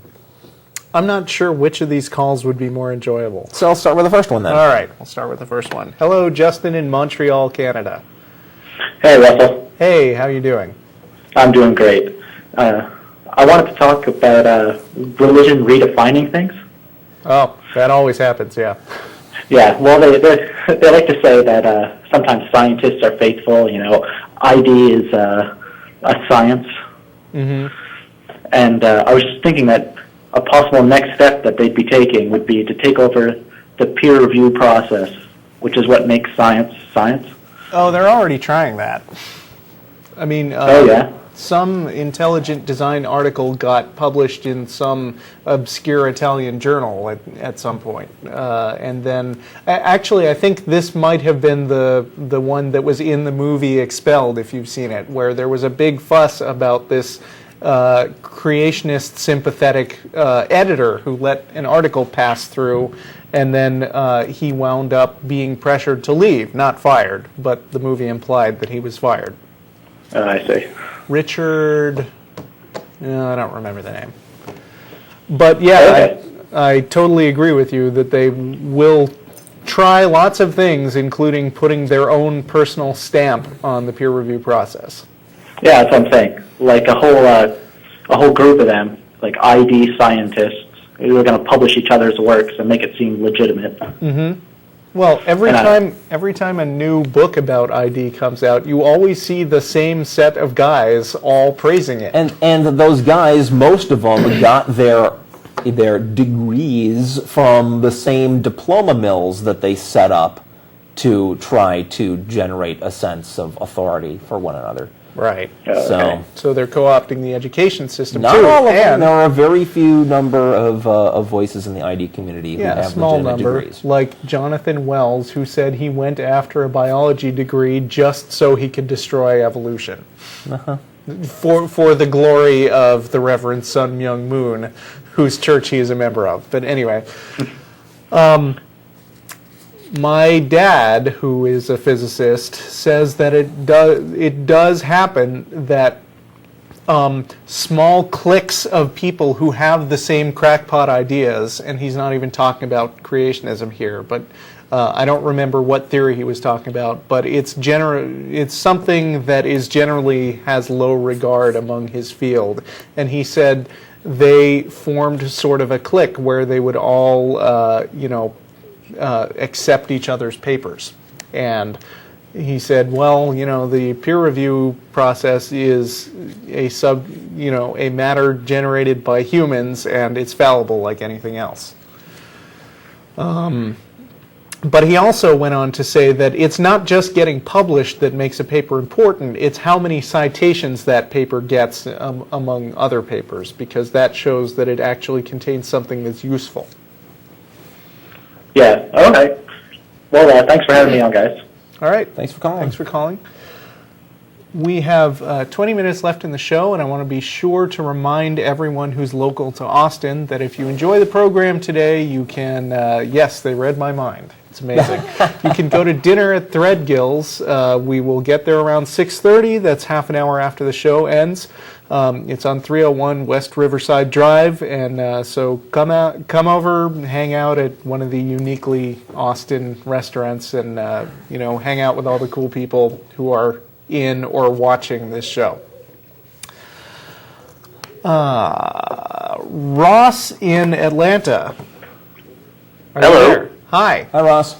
I'm not sure which of these calls would be more enjoyable. So I'll start with the first one then. All right, we'll start with the first one. Hello, Justin in Montreal, Canada. Hey, Russell. Hey, how you doing? I'm doing great. I wanted to talk about religion redefining things. Oh, that always happens, yeah. Yeah, well, they like to say that sometimes scientists are faithful. ID is a science. Mm-hmm. And I was just thinking that a possible next step that they'd be taking would be to take over the peer review process, which is what makes science science. Oh, they're already trying that. I mean, some intelligent design article got published in some obscure Italian journal at some point. And then, actually, I think this might have been the one that was in the movie Expelled, if you've seen it, where there was a big fuss about this creationist sympathetic editor who let an article pass through, and then he wound up being pressured to leave, not fired, but the movie implied that he was fired. I see. Richard, I don't remember the name. But yeah, I totally agree with you that they will try lots of things, including putting their own personal stamp on the peer review process. Yeah, that's what I'm saying. Like a whole group of them, like ID scientists, who are going to publish each other's works and make it seem legitimate. Mm-hmm. Well, every time a new book about ID comes out, you always see the same set of guys all praising it. And those guys, most of them, got their degrees from the same diploma mills that they set up to try to generate a sense of authority for one another. Right. So they're co-opting the education system not too. Not all of them. There are a very few number of voices in the ID community who have a small number, degrees. like Jonathan Wells, who said he went after a biology degree just so he could destroy evolution. Uh-huh. For the glory of the Reverend Sun Myung Moon, whose church he is a member of. But anyway, my dad, who is a physicist, says that it does happen that small cliques of people who have the same crackpot ideas, and he's not even talking about creationism here, but I don't remember what theory he was talking about, but it's something that is generally has low regard among his field, and he said they formed sort of a clique where they would all, accept each other's papers. And he said, well, the peer review process is a matter generated by humans, and it's fallible like anything else. But he also went on to say that it's not just getting published that makes a paper important, it's how many citations that paper gets among other papers, because that shows that it actually contains something that's useful. Yeah, okay. Well, thanks for having me on, guys. All right. Thanks for calling. Thanks for calling. We have 20 minutes left in the show, and I want to be sure to remind everyone who's local to Austin that if you enjoy the program today, you can, yes, they read my mind. It's amazing. You can go to dinner at Threadgill's. We will get there around 6:30. That's half an hour after the show ends. It's on 301 West Riverside Drive, and so come over, hang out at one of the uniquely Austin restaurants, and hang out with all the cool people who are in or watching this show. Ross in Atlanta. Hello. Hi. Hi, Ross.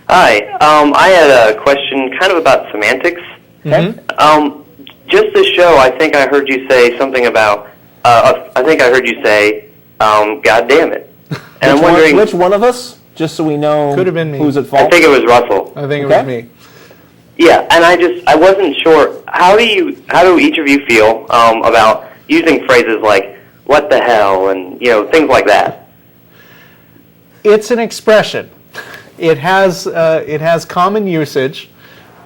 Hi. I had a question kind of about semantics. Okay. Just this show, I think I heard you say something about, God damn it. And I'm wondering... Which one of us? Just so we know Could have been me. Who's at fault. I think it was Russell. I think it was me. Yeah, and I wasn't sure, how do each of you feel about using phrases like, what the hell, and, things like that? It's an expression. It has common usage.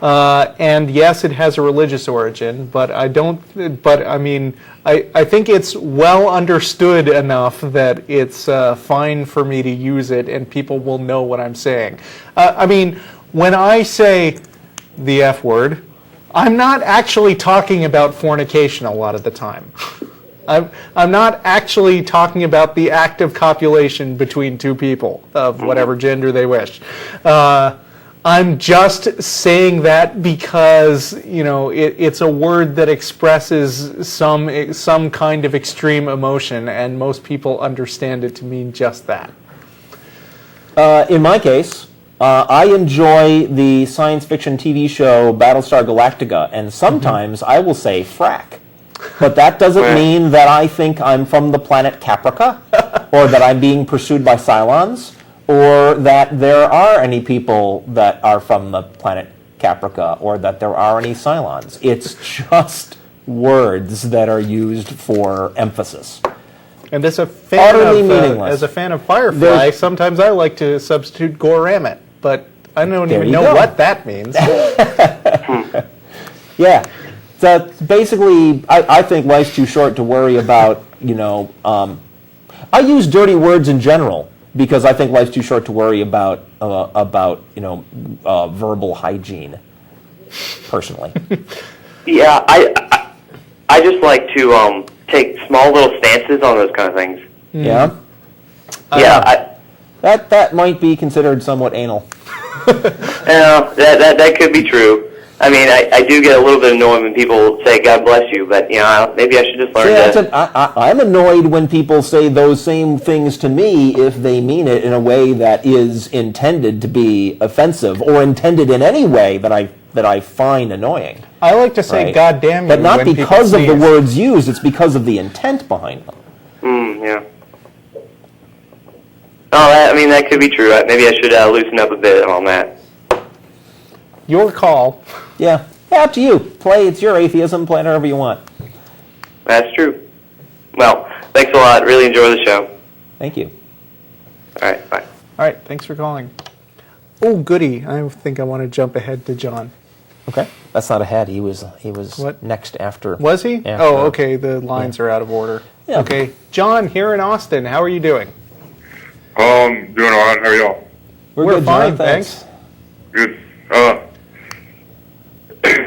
And yes, it has a religious origin, but I think it's well understood enough that it's fine for me to use it and people will know what I'm saying. When I say the F word, I'm not actually talking about fornication a lot of the time. I'm not actually talking about the act of copulation between two people of whatever gender they wish. I'm just saying that because, it's a word that expresses some kind of extreme emotion, and most people understand it to mean just that. In my case, I enjoy the science fiction TV show Battlestar Galactica, and sometimes I will say frack. But that doesn't mean that I think I'm from the planet Caprica, or that I'm being pursued by Cylons, or that there are any people that are from the planet Caprica, or that there are any Cylons. It's just words that are used for emphasis. And as a Utterly meaningless. fan of Firefly, sometimes I like to substitute Goramit, but I don't even know what that means. Yeah. So basically, I think life's too short to worry about, I use dirty words in general because I think life's too short to worry about verbal hygiene, personally. Yeah, I just like to take small little stances on those kind of things. Yeah? Yeah. That might be considered somewhat anal. That could be true. I do get a little bit annoyed when people say "God bless you," but maybe I should just learn to. I'm annoyed when people say those same things to me if they mean it in a way that is intended to be offensive or intended in any way that I find annoying. I like to say "God damn you," but not when because of people the words used. It's because of the intent behind them. Yeah. Oh, that could be true. Maybe I should loosen up a bit on that. Your call. Yeah, up to you. It's your atheism. Play it however you want. That's true. Well, thanks a lot. Really enjoy the show. Thank you. All right, bye. All right, thanks for calling. Oh, goody. I think I want to jump ahead to John. Okay. That's not ahead. He was what? Next after. Was he? After. Oh, okay. The lines are out of order. Yeah. Okay. John, here in Austin, how are you doing? Doing all right. How are y'all? We're good, fine, John, thanks. Good.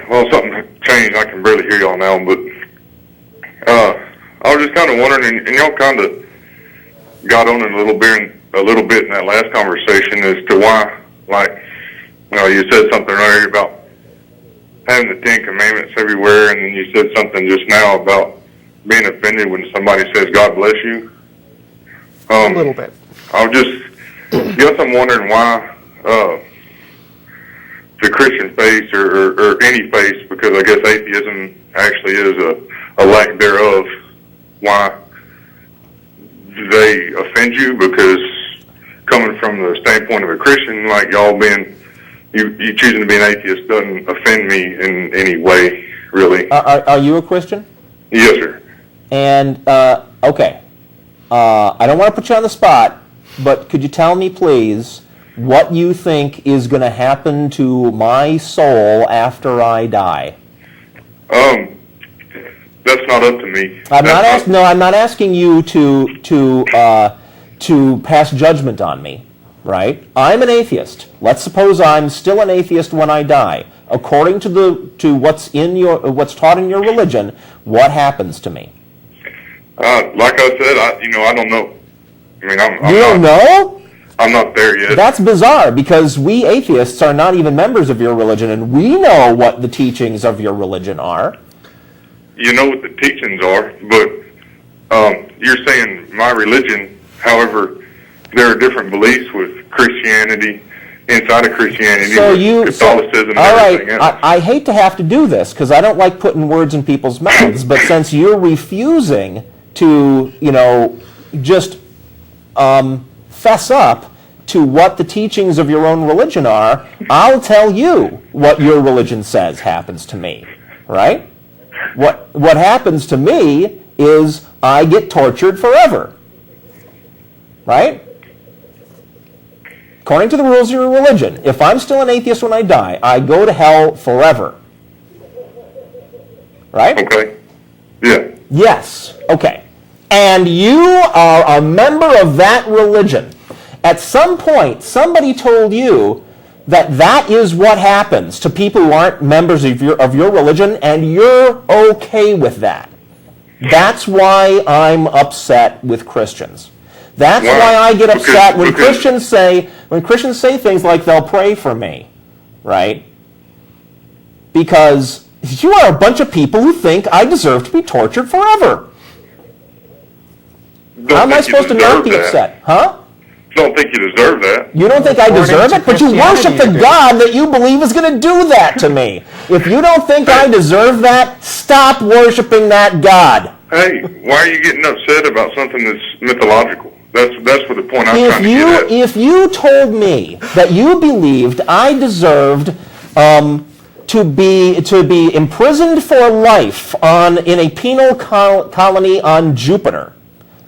Well, something changed. I can barely hear y'all now, but I was just kind of wondering, and y'all kind of got on it a little bit in that last conversation as to why, you said something earlier about having the 10 Commandments everywhere, and then you said something just now about being offended when somebody says "God bless you." A little bit. I guess I'm wondering why the Christian faith or any faith, because I guess atheism actually is a lack thereof. Why do they offend you? Because coming from the standpoint of a Christian, like y'all being, you choosing to be an atheist doesn't offend me in any way, really. Are you a Christian? Yes, sir. And, okay. I don't want to put you on the spot, but could you tell me, please, what you think is going to happen to my soul after I die? That's not up to me. I'm not asking you to pass judgment on me, right? I'm an atheist. Let's suppose I'm still an atheist when I die. According to what's taught in your religion, what happens to me? Like I said, I don't know. You don't know? I'm not there yet. That's bizarre, because we atheists are not even members of your religion, and we know what the teachings of your religion are. You know what the teachings are, but you're saying my religion. However, there are different beliefs with Christianity, inside of Christianity, Catholicism, and everything else. I hate to have to do this, because I don't like putting words in people's mouths, but since you're refusing to, just fess up to what the teachings of your own religion are, I'll tell you what your religion says happens to me, right? What happens to me is I get tortured forever, right? According to the rules of your religion, if I'm still an atheist when I die, I go to hell forever. Right? Okay. Yeah. Yes. Okay. And you are a member of that religion. At some point, somebody told you that that is what happens to people who aren't members of your religion, and you're okay with that. That's why I'm upset with Christians. That's why I get upset when Christians say things like they'll pray for me, right? Because you are a bunch of people who think I deserve to be tortured forever. How am I supposed to not be upset? Huh? Don't think you deserve that. You don't think I deserve it? But you worship the God that you believe is going to do that to me. If you don't think I deserve that, stop worshiping that God. Hey, why are you getting upset about something that's mythological? That's what the point I'm trying to get at. If you told me that you believed I deserved to be imprisoned for life in a penal colony on Jupiter,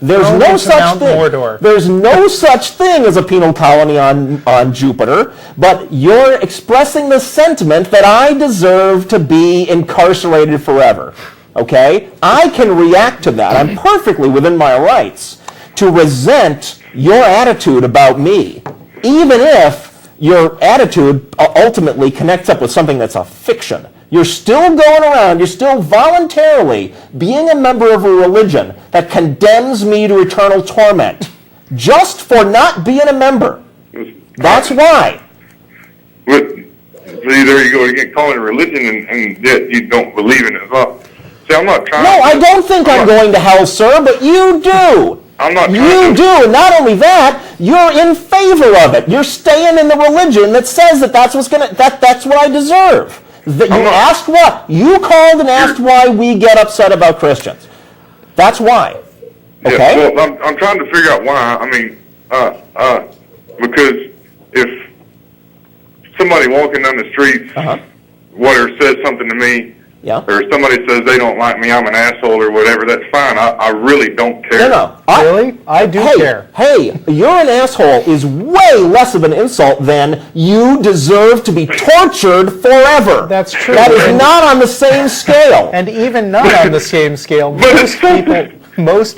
there's no such thing. Mordor. There's no such thing as a penal colony on Jupiter, but you're expressing the sentiment that I deserve to be incarcerated forever. Okay? I can react to that. I'm perfectly within my rights to resent your attitude about me, even if your attitude ultimately connects up with something that's a fiction. You're still going around, you're still voluntarily being a member of a religion that condemns me to eternal torment just for not being a member. That's why. But, see, there you go again, calling it religion, and yet you don't believe in it. Well, see, I'm not trying. No, I don't think I'm going to hell, sir, but you do. I'm not trying You do, and not only that, you're in favor of it. You're staying in the religion that says that that's what I deserve. That you asked what? You called and asked why we get upset about Christians. That's why. Okay? Yeah, well, I'm trying to figure out why. I mean, because if somebody walking down the street, says something to me, or somebody says they don't like me, I'm an asshole or whatever, that's fine. I really don't care. No. Really? I do care. Hey, you're an asshole is way less of an insult than you deserve to be tortured forever. That's true. That is not on the same scale. And even not on the same scale, most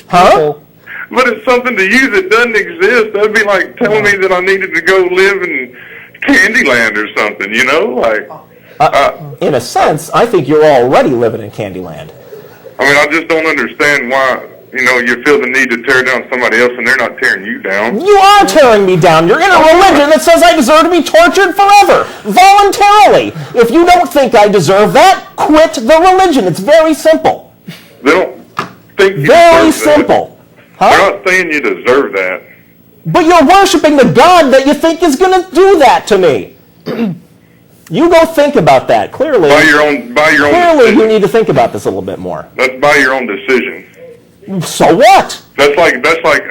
people. But it's something to you that doesn't exist. That'd be like telling me that I needed to go live in Candyland or something, you know? Like, in a sense, I think you're already living in Candyland. I mean, I just don't understand why, you feel the need to tear down somebody else and they're not tearing you down. You are tearing me down. You're in a religion that says I deserve to be tortured forever, voluntarily. If you don't think I deserve that, quit the religion. It's very simple. They don't think you very deserve simple. That. They're not saying you deserve that. But you're worshiping the God that you think is going to do that to me. You go think about that. Clearly, by your own clearly decision. you need to think about this a little bit more. That's by your own decision. So what? That's like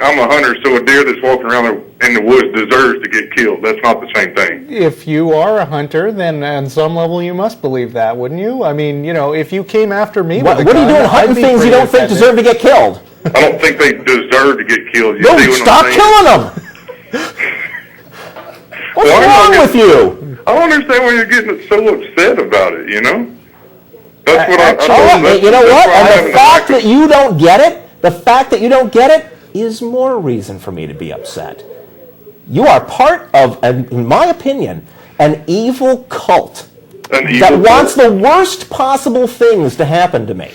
I'm a hunter, so a deer that's walking around in the woods deserves to get killed. That's not the same thing. If you are a hunter, then on some level you must believe that, wouldn't you? I mean, if you came after me with a gun, what are you doing hunting things you don't think deserve to get killed? I don't think they deserve to get killed. No, stop killing them! What's wrong with you? I don't understand why you're getting so upset about it, That's what you know what? And the fact that you don't get it, is more reason for me to be upset. You are part of, in my opinion, an evil cult that wants the worst possible things to happen to me.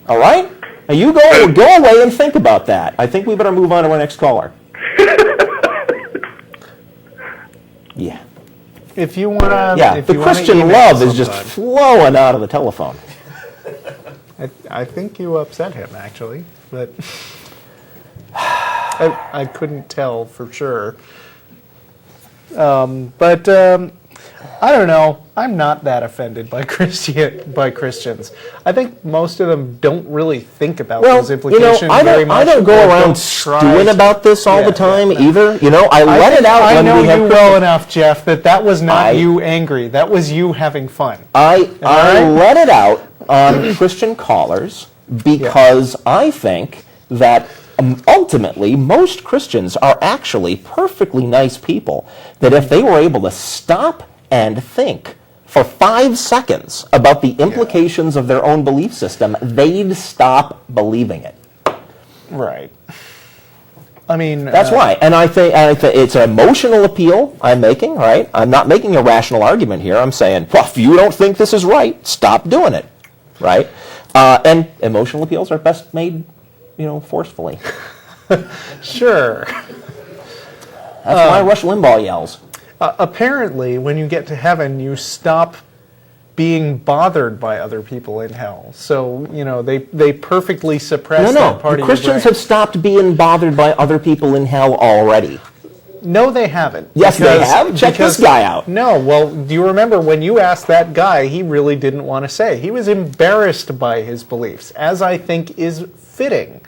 All right? Now you go away and think about that. I think we better move on to our next caller. Yeah. If you want to... Yeah, the Christian love is just flowing out of the telephone. I think you upset him, actually. But I couldn't tell for sure. But I don't know. I'm not that offended by Christians. I think most of them don't really think about those implications very much. I don't go around stewing about this all the time either. I let it out when we have... I know you well enough, Jeff, that was not you angry. That was you having fun. I let it out on Christian callers because I think that ultimately, most Christians are actually perfectly nice people that if they were able to stop and think for 5 seconds about the implications of their own belief system, they'd stop believing it. Right. I mean, that's why, and I think it's an emotional appeal I'm making, right? I'm not making a rational argument here. I'm saying, well, if you don't think this is right, stop doing it, right? And emotional appeals are best made, forcefully. Sure. That's why Rush Limbaugh yells. Apparently, when you get to heaven, you stop being bothered by other people in hell. So, they perfectly suppress that part of your brain. Christians have stopped being bothered by other people in hell already. No, they haven't. Yes, they have. Check this guy out. No, well, do you remember when you asked that guy, he really didn't want to say. He was embarrassed by his beliefs, as I think is fitting.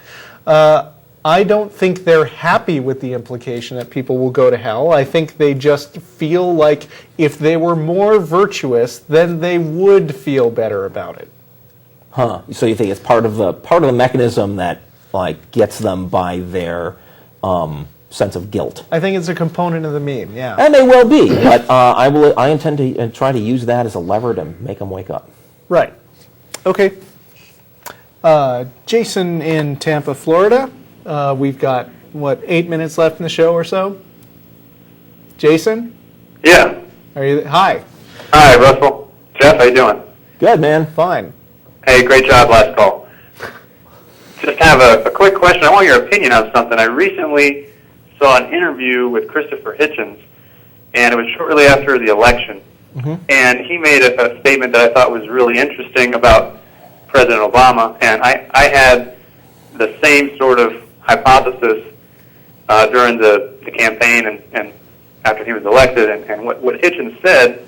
I don't think they're happy with the implication that people will go to hell. I think they just feel like if they were more virtuous, then they would feel better about it. Huh. So you think it's part of the mechanism that gets them by their sense of guilt? I think it's a component of the meme, yeah. And they will be, but I intend to try to use that as a lever to make them wake up. Right. Okay. Jason in Tampa, Florida. We've got, 8 minutes left in the show or so? Jason? Yeah. Are you? Hi. Hi, Russell. Jeff, how you doing? Good, man. Fine. Hey, great job last call. Just have a quick question. I want your opinion on something. I recently saw an interview with Christopher Hitchens, and it was shortly after the election. Mm-hmm. And he made a statement that I thought was really interesting about President Obama, and I had the same sort of hypothesis during the campaign and after he was elected. And what Hitchens said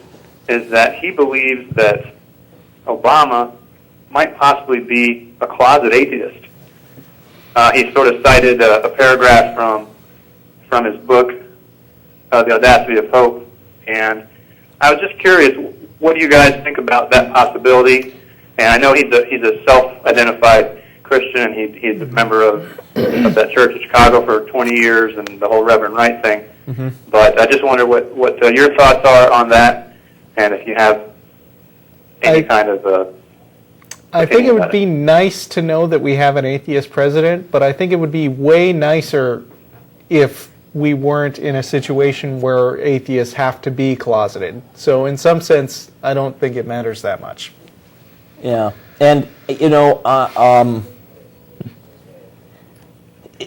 is that he believes that Obama might possibly be a closet atheist. He sort of cited a paragraph from his book, The Audacity of Hope, and I was just curious, what do you guys think about that possibility? And I know he's a self-identified Christian, and he's a member of that church in Chicago for 20 years and the whole Reverend Wright thing. Mm-hmm. But I just wonder what your thoughts are on that, and if you have any kind of I think it would be nice to know that we have an atheist president, but I think it would be way nicer if we weren't in a situation where atheists have to be closeted. So in some sense, I don't think it matters that much. Yeah, and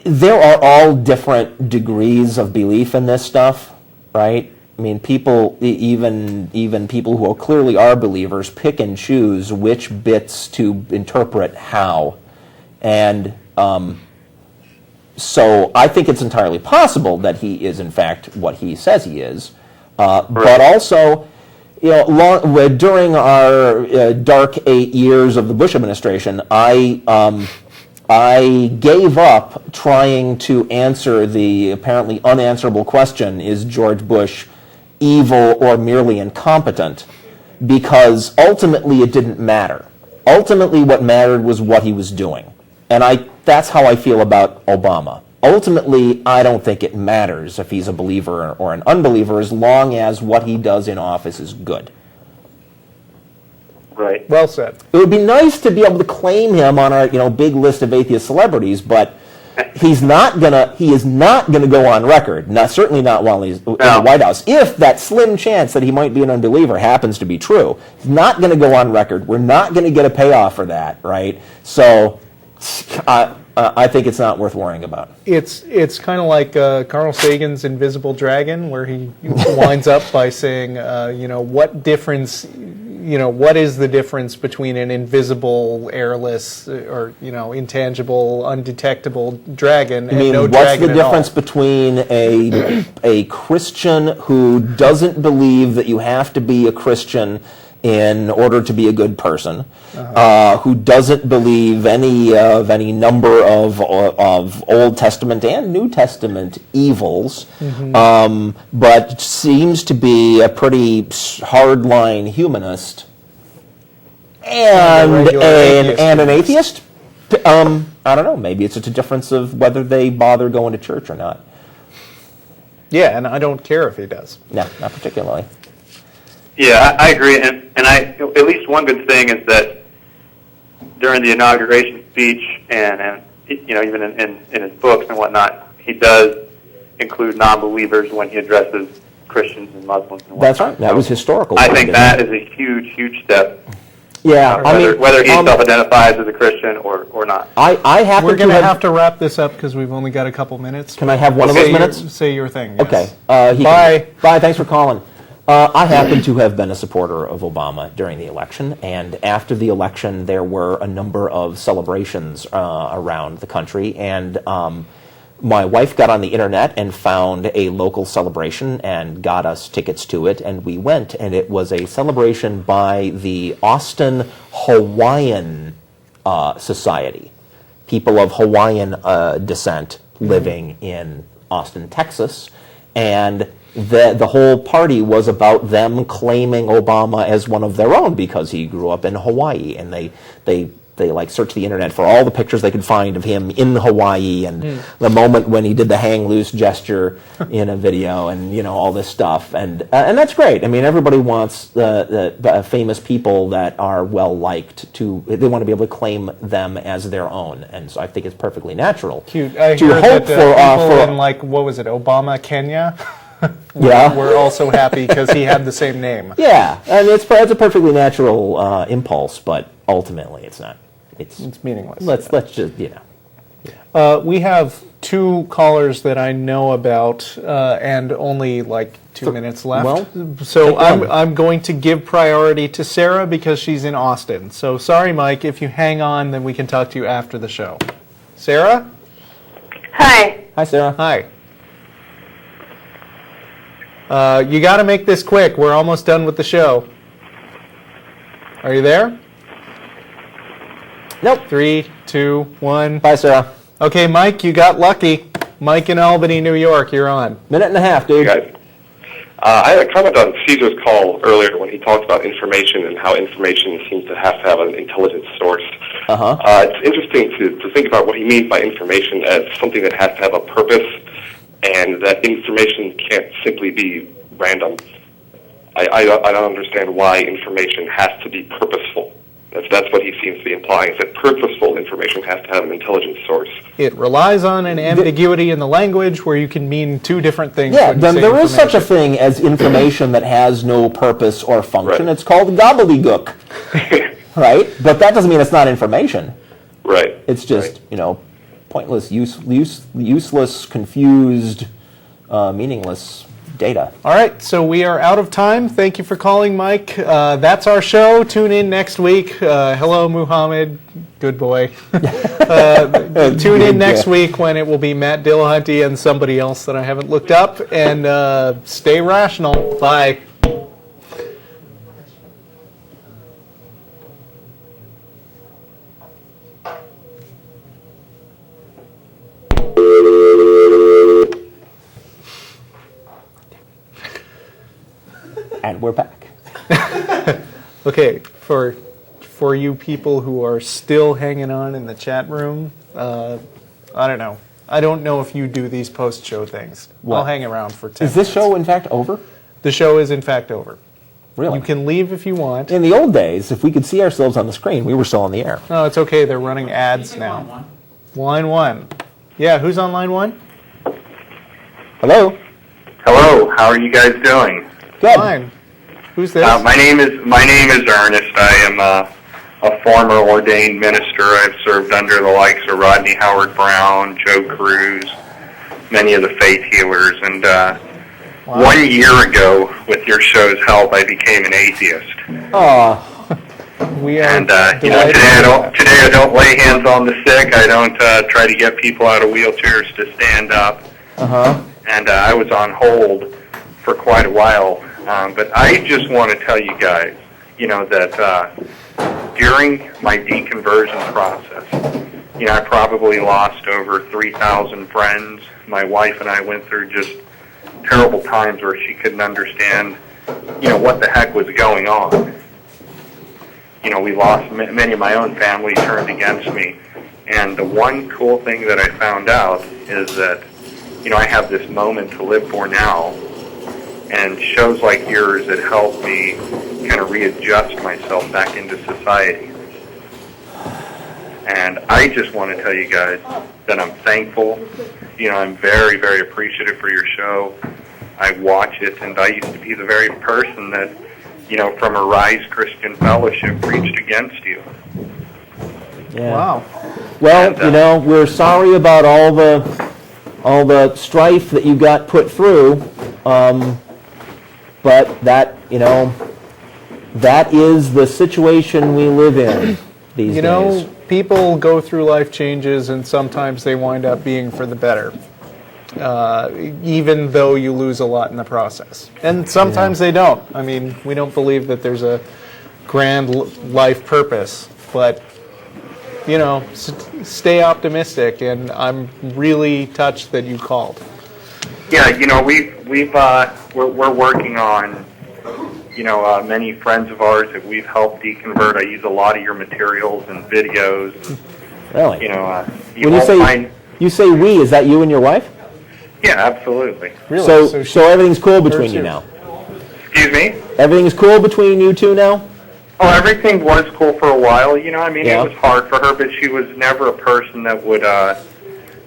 there are all different degrees of belief in this stuff, right? I mean, people, even people who clearly are believers, pick and choose which bits to interpret how. And so I think it's entirely possible that he is, in fact, what he says he is. But also, during our dark 8 years of the Bush administration, I gave up trying to answer the apparently unanswerable question, is George Bush evil or merely incompetent? Because ultimately it didn't matter. Ultimately what mattered was what he was doing. And that's how I feel about Obama. Ultimately, I don't think it matters if he's a believer or an unbeliever as long as what he does in office is good. Right. Well said. It would be nice to be able to claim him on our big list of atheist celebrities, but he is not gonna go on record. Certainly not while he's in the White House. If that slim chance that he might be an unbeliever happens to be true, he's not going to go on record. We're not going to get a payoff for that, right? So I think it's not worth worrying about. It's kind of like Carl Sagan's Invisible Dragon, where he winds up by saying, what difference, what is the difference between an invisible, airless, or intangible, undetectable dragon and no dragon at all? What's the difference between a Christian who doesn't believe that you have to be a Christian in order to be a good person, who doesn't believe any number of Old Testament and New Testament evils, but seems to be a pretty hardline humanist, and an atheist? I don't know. Maybe it's just a difference of whether they bother going to church or not. Yeah, and I don't care if he does. No, not particularly. Yeah, I agree. And at least one good thing is that during the inauguration speech and even in his books and whatnot, he does include non-believers when he addresses Christians and Muslims and whatnot. That's right. That was historical. I think that is a huge, huge step. Yeah, whether he self-identifies as a Christian or not. I happen We're going to to have to wrap this up because we've only got a couple minutes. Can I have one of those minutes? Say your thing. Yes. Okay. Bye. Bye. Thanks for calling. I happen to have been a supporter of Obama during the election, and after the election, there were a number of celebrations around the country, and my wife got on the internet and found a local celebration and got us tickets to it, and we went, and it was a celebration by the Austin Hawaiian Society, people of Hawaiian descent living in Austin, Texas, and the whole party was about them claiming Obama as one of their own because he grew up in Hawaii, and they like searched the internet for all the pictures they could find of him in Hawaii, and the moment when he did the hang loose gesture in a video, and all this stuff, and that's great. I mean, everybody wants the famous people that are well liked they want to be able to claim them as their own, and so I think it's perfectly natural. Cute. I to hear hope that for people in what was it, Obama, Kenya? Yeah, we're also happy because he had the same name. Yeah, and it's a perfectly natural impulse, but ultimately it's not. It's meaningless. Let's just we have 2 callers that I know about, and only 2 minutes left. Well, so I'm going to give priority to Sarah because she's in Austin. So sorry, Mike. If you hang on, then we can talk to you after the show. Sarah? Hi. Hi, Sarah. Hi. You got to make this quick. We're almost done with the show. Are you there? Nope. 3, 2, 1. Bye, Sarah. Okay, Mike, you got lucky. Mike in Albany, New York, you're on. Minute and a half, dude. Hey guys. I had a comment on Cesar's call earlier when he talked about information and how information seems to have an intelligent source. It's interesting to think about what he means by information as something that has to have a purpose, and that information can't simply be random. I don't understand why information has to be purposeful. That's what he seems to be implying, is that purposeful information has to have an intelligent source. It relies on an ambiguity in the language where you can mean 2 different things. Yeah, then there is such a thing as information that has no purpose or function. Right. It's called gobbledygook, right? But that doesn't mean it's not information. Right. It's just, pointless, useless, confused, meaningless data. All right, so we are out of time. Thank you for calling, Mike. That's our show. Tune in next week. Hello, Muhammad. Good boy. Tune in next week when it will be Matt Dillahunty and somebody else that I haven't looked up. And stay rational. Bye. And we're back. Okay, for you people who are still hanging on in the chat room, I don't know. I don't know if you do these post-show things. What? I'll hang around for 10 Is this show, in fact, over? The show is, in fact, over. Really? You can leave if you want. In the old days, if we could see ourselves on the screen, we were still on the air. No, it's okay. They're running ads now. Line 1. Yeah, who's on line 1? Hello? Hello, how are you guys doing? Good. Fine. Who's this? My name is Ernest. I am a former ordained minister. I've served under the likes of Rodney Howard Brown, Joe Cruz, many of the faith healers. And 1 year ago, with your show's help, I became an atheist. We are. And today I don't lay hands on the sick. I don't try to get people out of wheelchairs to stand up. And I was on hold for quite a while. But I just want to tell you guys, that during my deconversion process, I probably lost over 3,000 friends. My wife and I went through just terrible times where she couldn't understand, what the heck was going on. We lost many of my own family turned against me. And the one cool thing that I found out is that, I have this moment to live for now, and shows like yours that help me kind of readjust myself back into society. And I just want to tell you guys that I'm thankful. I'm very, very appreciative for your show. I watch it, and I used to be the very person that, from a Rise Christian Fellowship preached against you. Yeah. Wow. Well, we're sorry about all the strife that you got put through, but that that is the situation we live in these days. People go through life changes, and sometimes they wind up being for the better, even though you lose a lot in the process. And sometimes they don't. I mean, we don't believe that there's a grand life purpose, but stay optimistic, and I'm really touched that you called. Yeah, we're working on, many friends of ours that we've helped deconvert. I use a lot of your materials and videos. Really? You When you say we, is that you and your wife? Yeah, absolutely. Really? So everything's cool between you now? Excuse me? Everything's cool between you two now? Oh, everything was cool for a while. It was hard for her, but she was never a person that would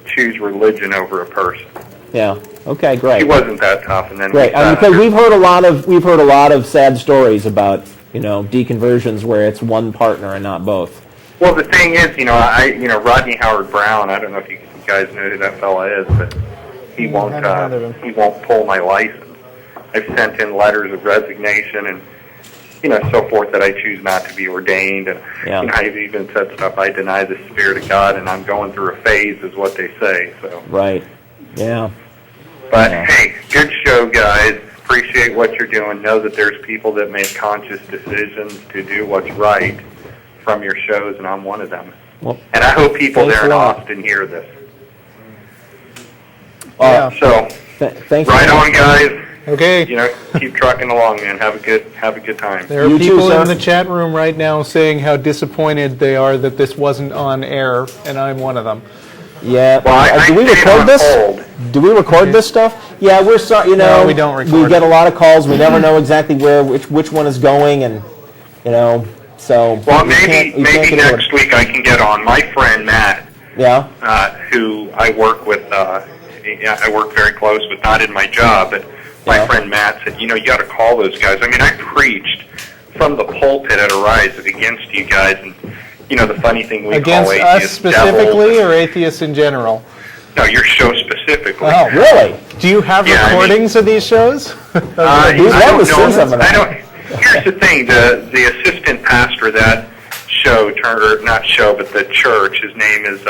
choose religion over a person. Yeah. Okay. Great. She wasn't that tough, and then great. Because we've heard a lot of sad stories about deconversions where it's one partner and not both. Well, the thing is, Rodney Howard Brown. I don't know if you guys know who that fella is, but he won't pull my license. I've sent in letters of resignation and so forth that I choose not to be ordained. And I've even said stuff, I deny the Spirit of God, and I'm going through a phase, is what they say. So. Right. Yeah. But, hey, good show, guys. Appreciate what you're doing. Know that there's people that make conscious decisions to do what's right from your shows, and I'm one of them. Well, and I hope people there in Austin hear this. So, thanks. Right on, guys. Okay. Keep trucking along, man. Have a good time. There are people in the chat room right now saying how disappointed they are that this wasn't on air, and I'm one of them. Yeah. Well, do we record this? Do we record this stuff? Yeah, we're sorry. No, we don't record. We get a lot of calls. We never know exactly which one is going, and so. Well, maybe next week I can get on. My friend Matt. Yeah. Who I work with. I work very close with, not in my job, but. My friend Matt said, you got to call those guys. I mean, I preached from the pulpit at Arise against you guys, and, the funny thing we against call us atheists specifically, or atheists in general? No, your show specifically. Oh, really? Do you have recordings of these shows? I don't know. Here's the thing, the assistant pastor of that show, but the church, his name is,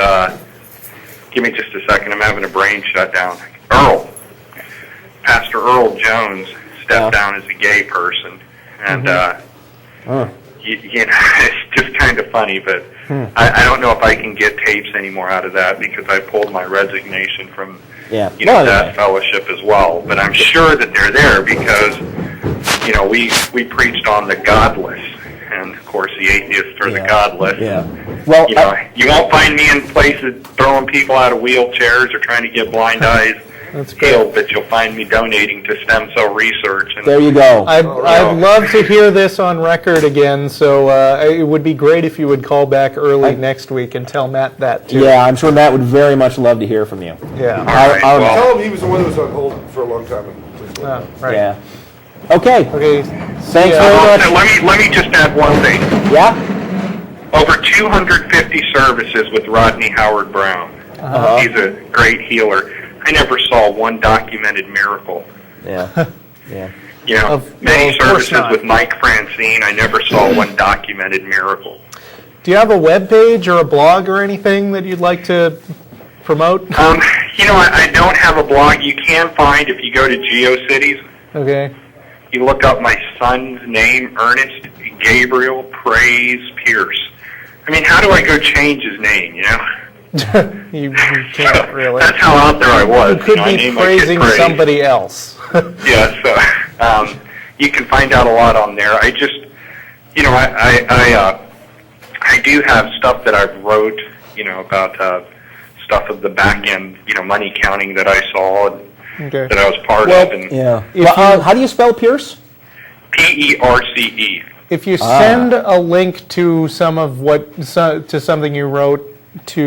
give me just a second, I'm having a brain shutdown. Earl. Pastor Earl Jones stepped down as a gay person, and it's just kind of funny. But I don't know if I can get tapes anymore out of that because I pulled my resignation from that fellowship as well. But I'm sure that they're there because we preached on the godless, and of course the atheists are the godless. Yeah. Well, you won't find me in places throwing people out of wheelchairs or trying to get blind eyes. That's great. But you'll find me donating to stem cell research. And, there you go. I'd love to hear this on record again, so it would be great if you would call back early next week and tell Matt that, too. Yeah, I'm sure Matt would very much love to hear from you. Yeah. Tell him he was the one that was on hold for a long time. Right. Yeah. Okay. Thanks very much. Let me just add one thing. Yeah? Over 250 services with Rodney Howard Brown. He's a great healer. I never saw one documented miracle. Yeah. Yeah. Many services with Mike Francine, I never saw one documented miracle. Do you have a web page or a blog or anything that you'd like to promote? I don't have a blog. You can find if you go to GeoCities. Okay. You look up my son's name, Ernest Gabriel Praise Pierce. I mean, how do I go change his name, you can't really. That's how out there I was. You could be praising somebody else. Yeah, so you can find out a lot on there. I just, I do have stuff that I've wrote about stuff of the back end, money counting that I saw and that I was part of. And yeah. Well, how do you spell Pierce? Perce. If you send a link to some of to something you wrote to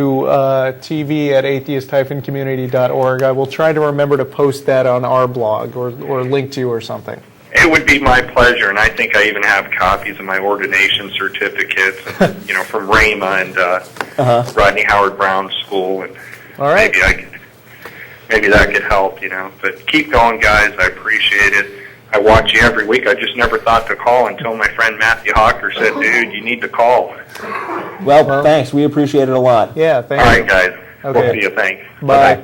TV at atheist-community.org, I will try to remember to post that on our blog or link to you or something. It would be my pleasure, and I think I even have copies of my ordination certificates, and, from Rhema and Rodney Howard Brown School, and all right. maybe that could help, But keep going, guys. I appreciate it. I watch you every week. I just never thought to call until my friend Matthew Hawker said, "Dude, you need to call." Well, thanks. We appreciate it a lot. Yeah, thank you. All you. right, guys. Okay. We'll see you. Thanks. Bye.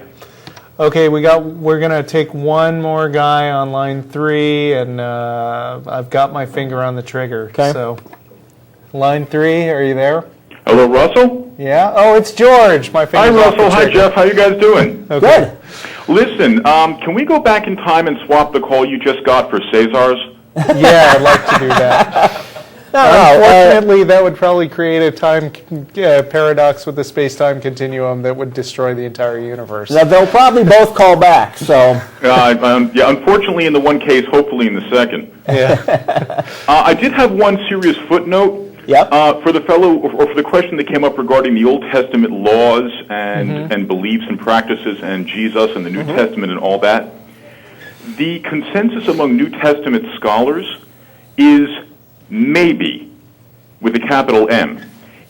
Okay, we're gonna take one more guy on line 3, and I've got my finger on the trigger. Okay. So, line 3, are you there? Hello, Russell? Yeah. Oh, it's George. My finger's Hi, off the Russell. Hi, trigger. Jeff. How you guys doing? Okay. Good. Listen, can we go back in time and swap the call you just got for Cesar's? Yeah, I'd like to do that. Unfortunately, that would probably create a time paradox with the space-time continuum that would destroy the entire universe. Now, they'll probably both call back, so... Yeah, unfortunately in the one case, hopefully in the second. Yeah. I did have one serious footnote. Yep. For the for the question that came up regarding the Old Testament laws and beliefs and practices and Jesus and the New Testament and all that, the consensus among New Testament scholars is maybe, with a capital M.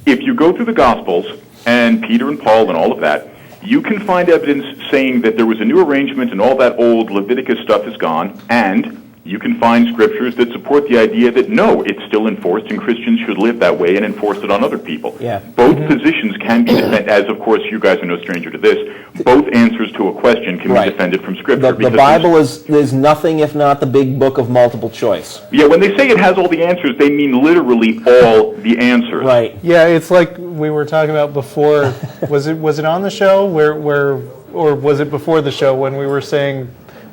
If you go through the Gospels and Peter and Paul and all of that, you can find evidence saying that there was a new arrangement and all that old Leviticus stuff is gone, and you can find scriptures that support the idea that no, it's still enforced and Christians should live that way and enforce it on other people. Yeah. Both positions can be defended, as of course you guys are no stranger to this, both answers to a question can be defended from scripture. The Bible is nothing if not the big book of multiple choice. Yeah, when they say it has all the answers, they mean literally all the answers. Right. Yeah, it's like we were talking about before. Was it on the show or was it before the show when we were saying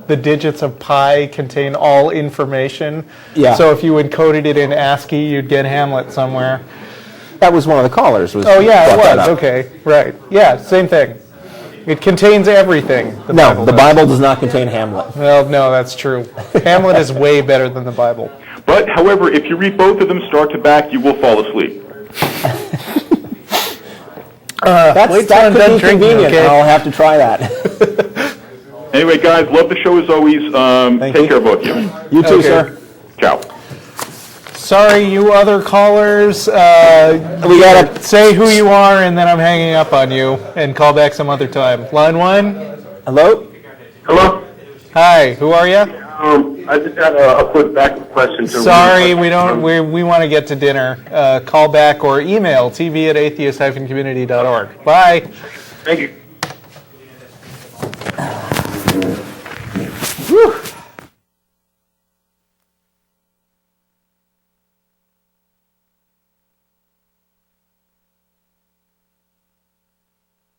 the digits of pi contain all information? Yeah. So if you encoded it in ASCII, you'd get Hamlet somewhere. That was one of the callers. Oh yeah, it was. Okay, right. Yeah, same thing. It contains everything. The Bible does not contain Hamlet. Well, no, that's true. Hamlet is way better than the Bible. But, however, if you read both of them start to back, you will fall asleep. That could be convenient. okay? I'll have to try that. Anyway, guys, love the show as always. Take care, both of you. You too, Okay. sir. Ciao. Sorry, you other callers. We gotta say who you are, and then I'm hanging up on you, and call back some other time. Line 1. Hello. Hello. Hi. Who are you? I just had a quick backup question. Sorry, we don't. We want to get to dinner. Call back or email tv@atheist-community.org. Bye. Thank you.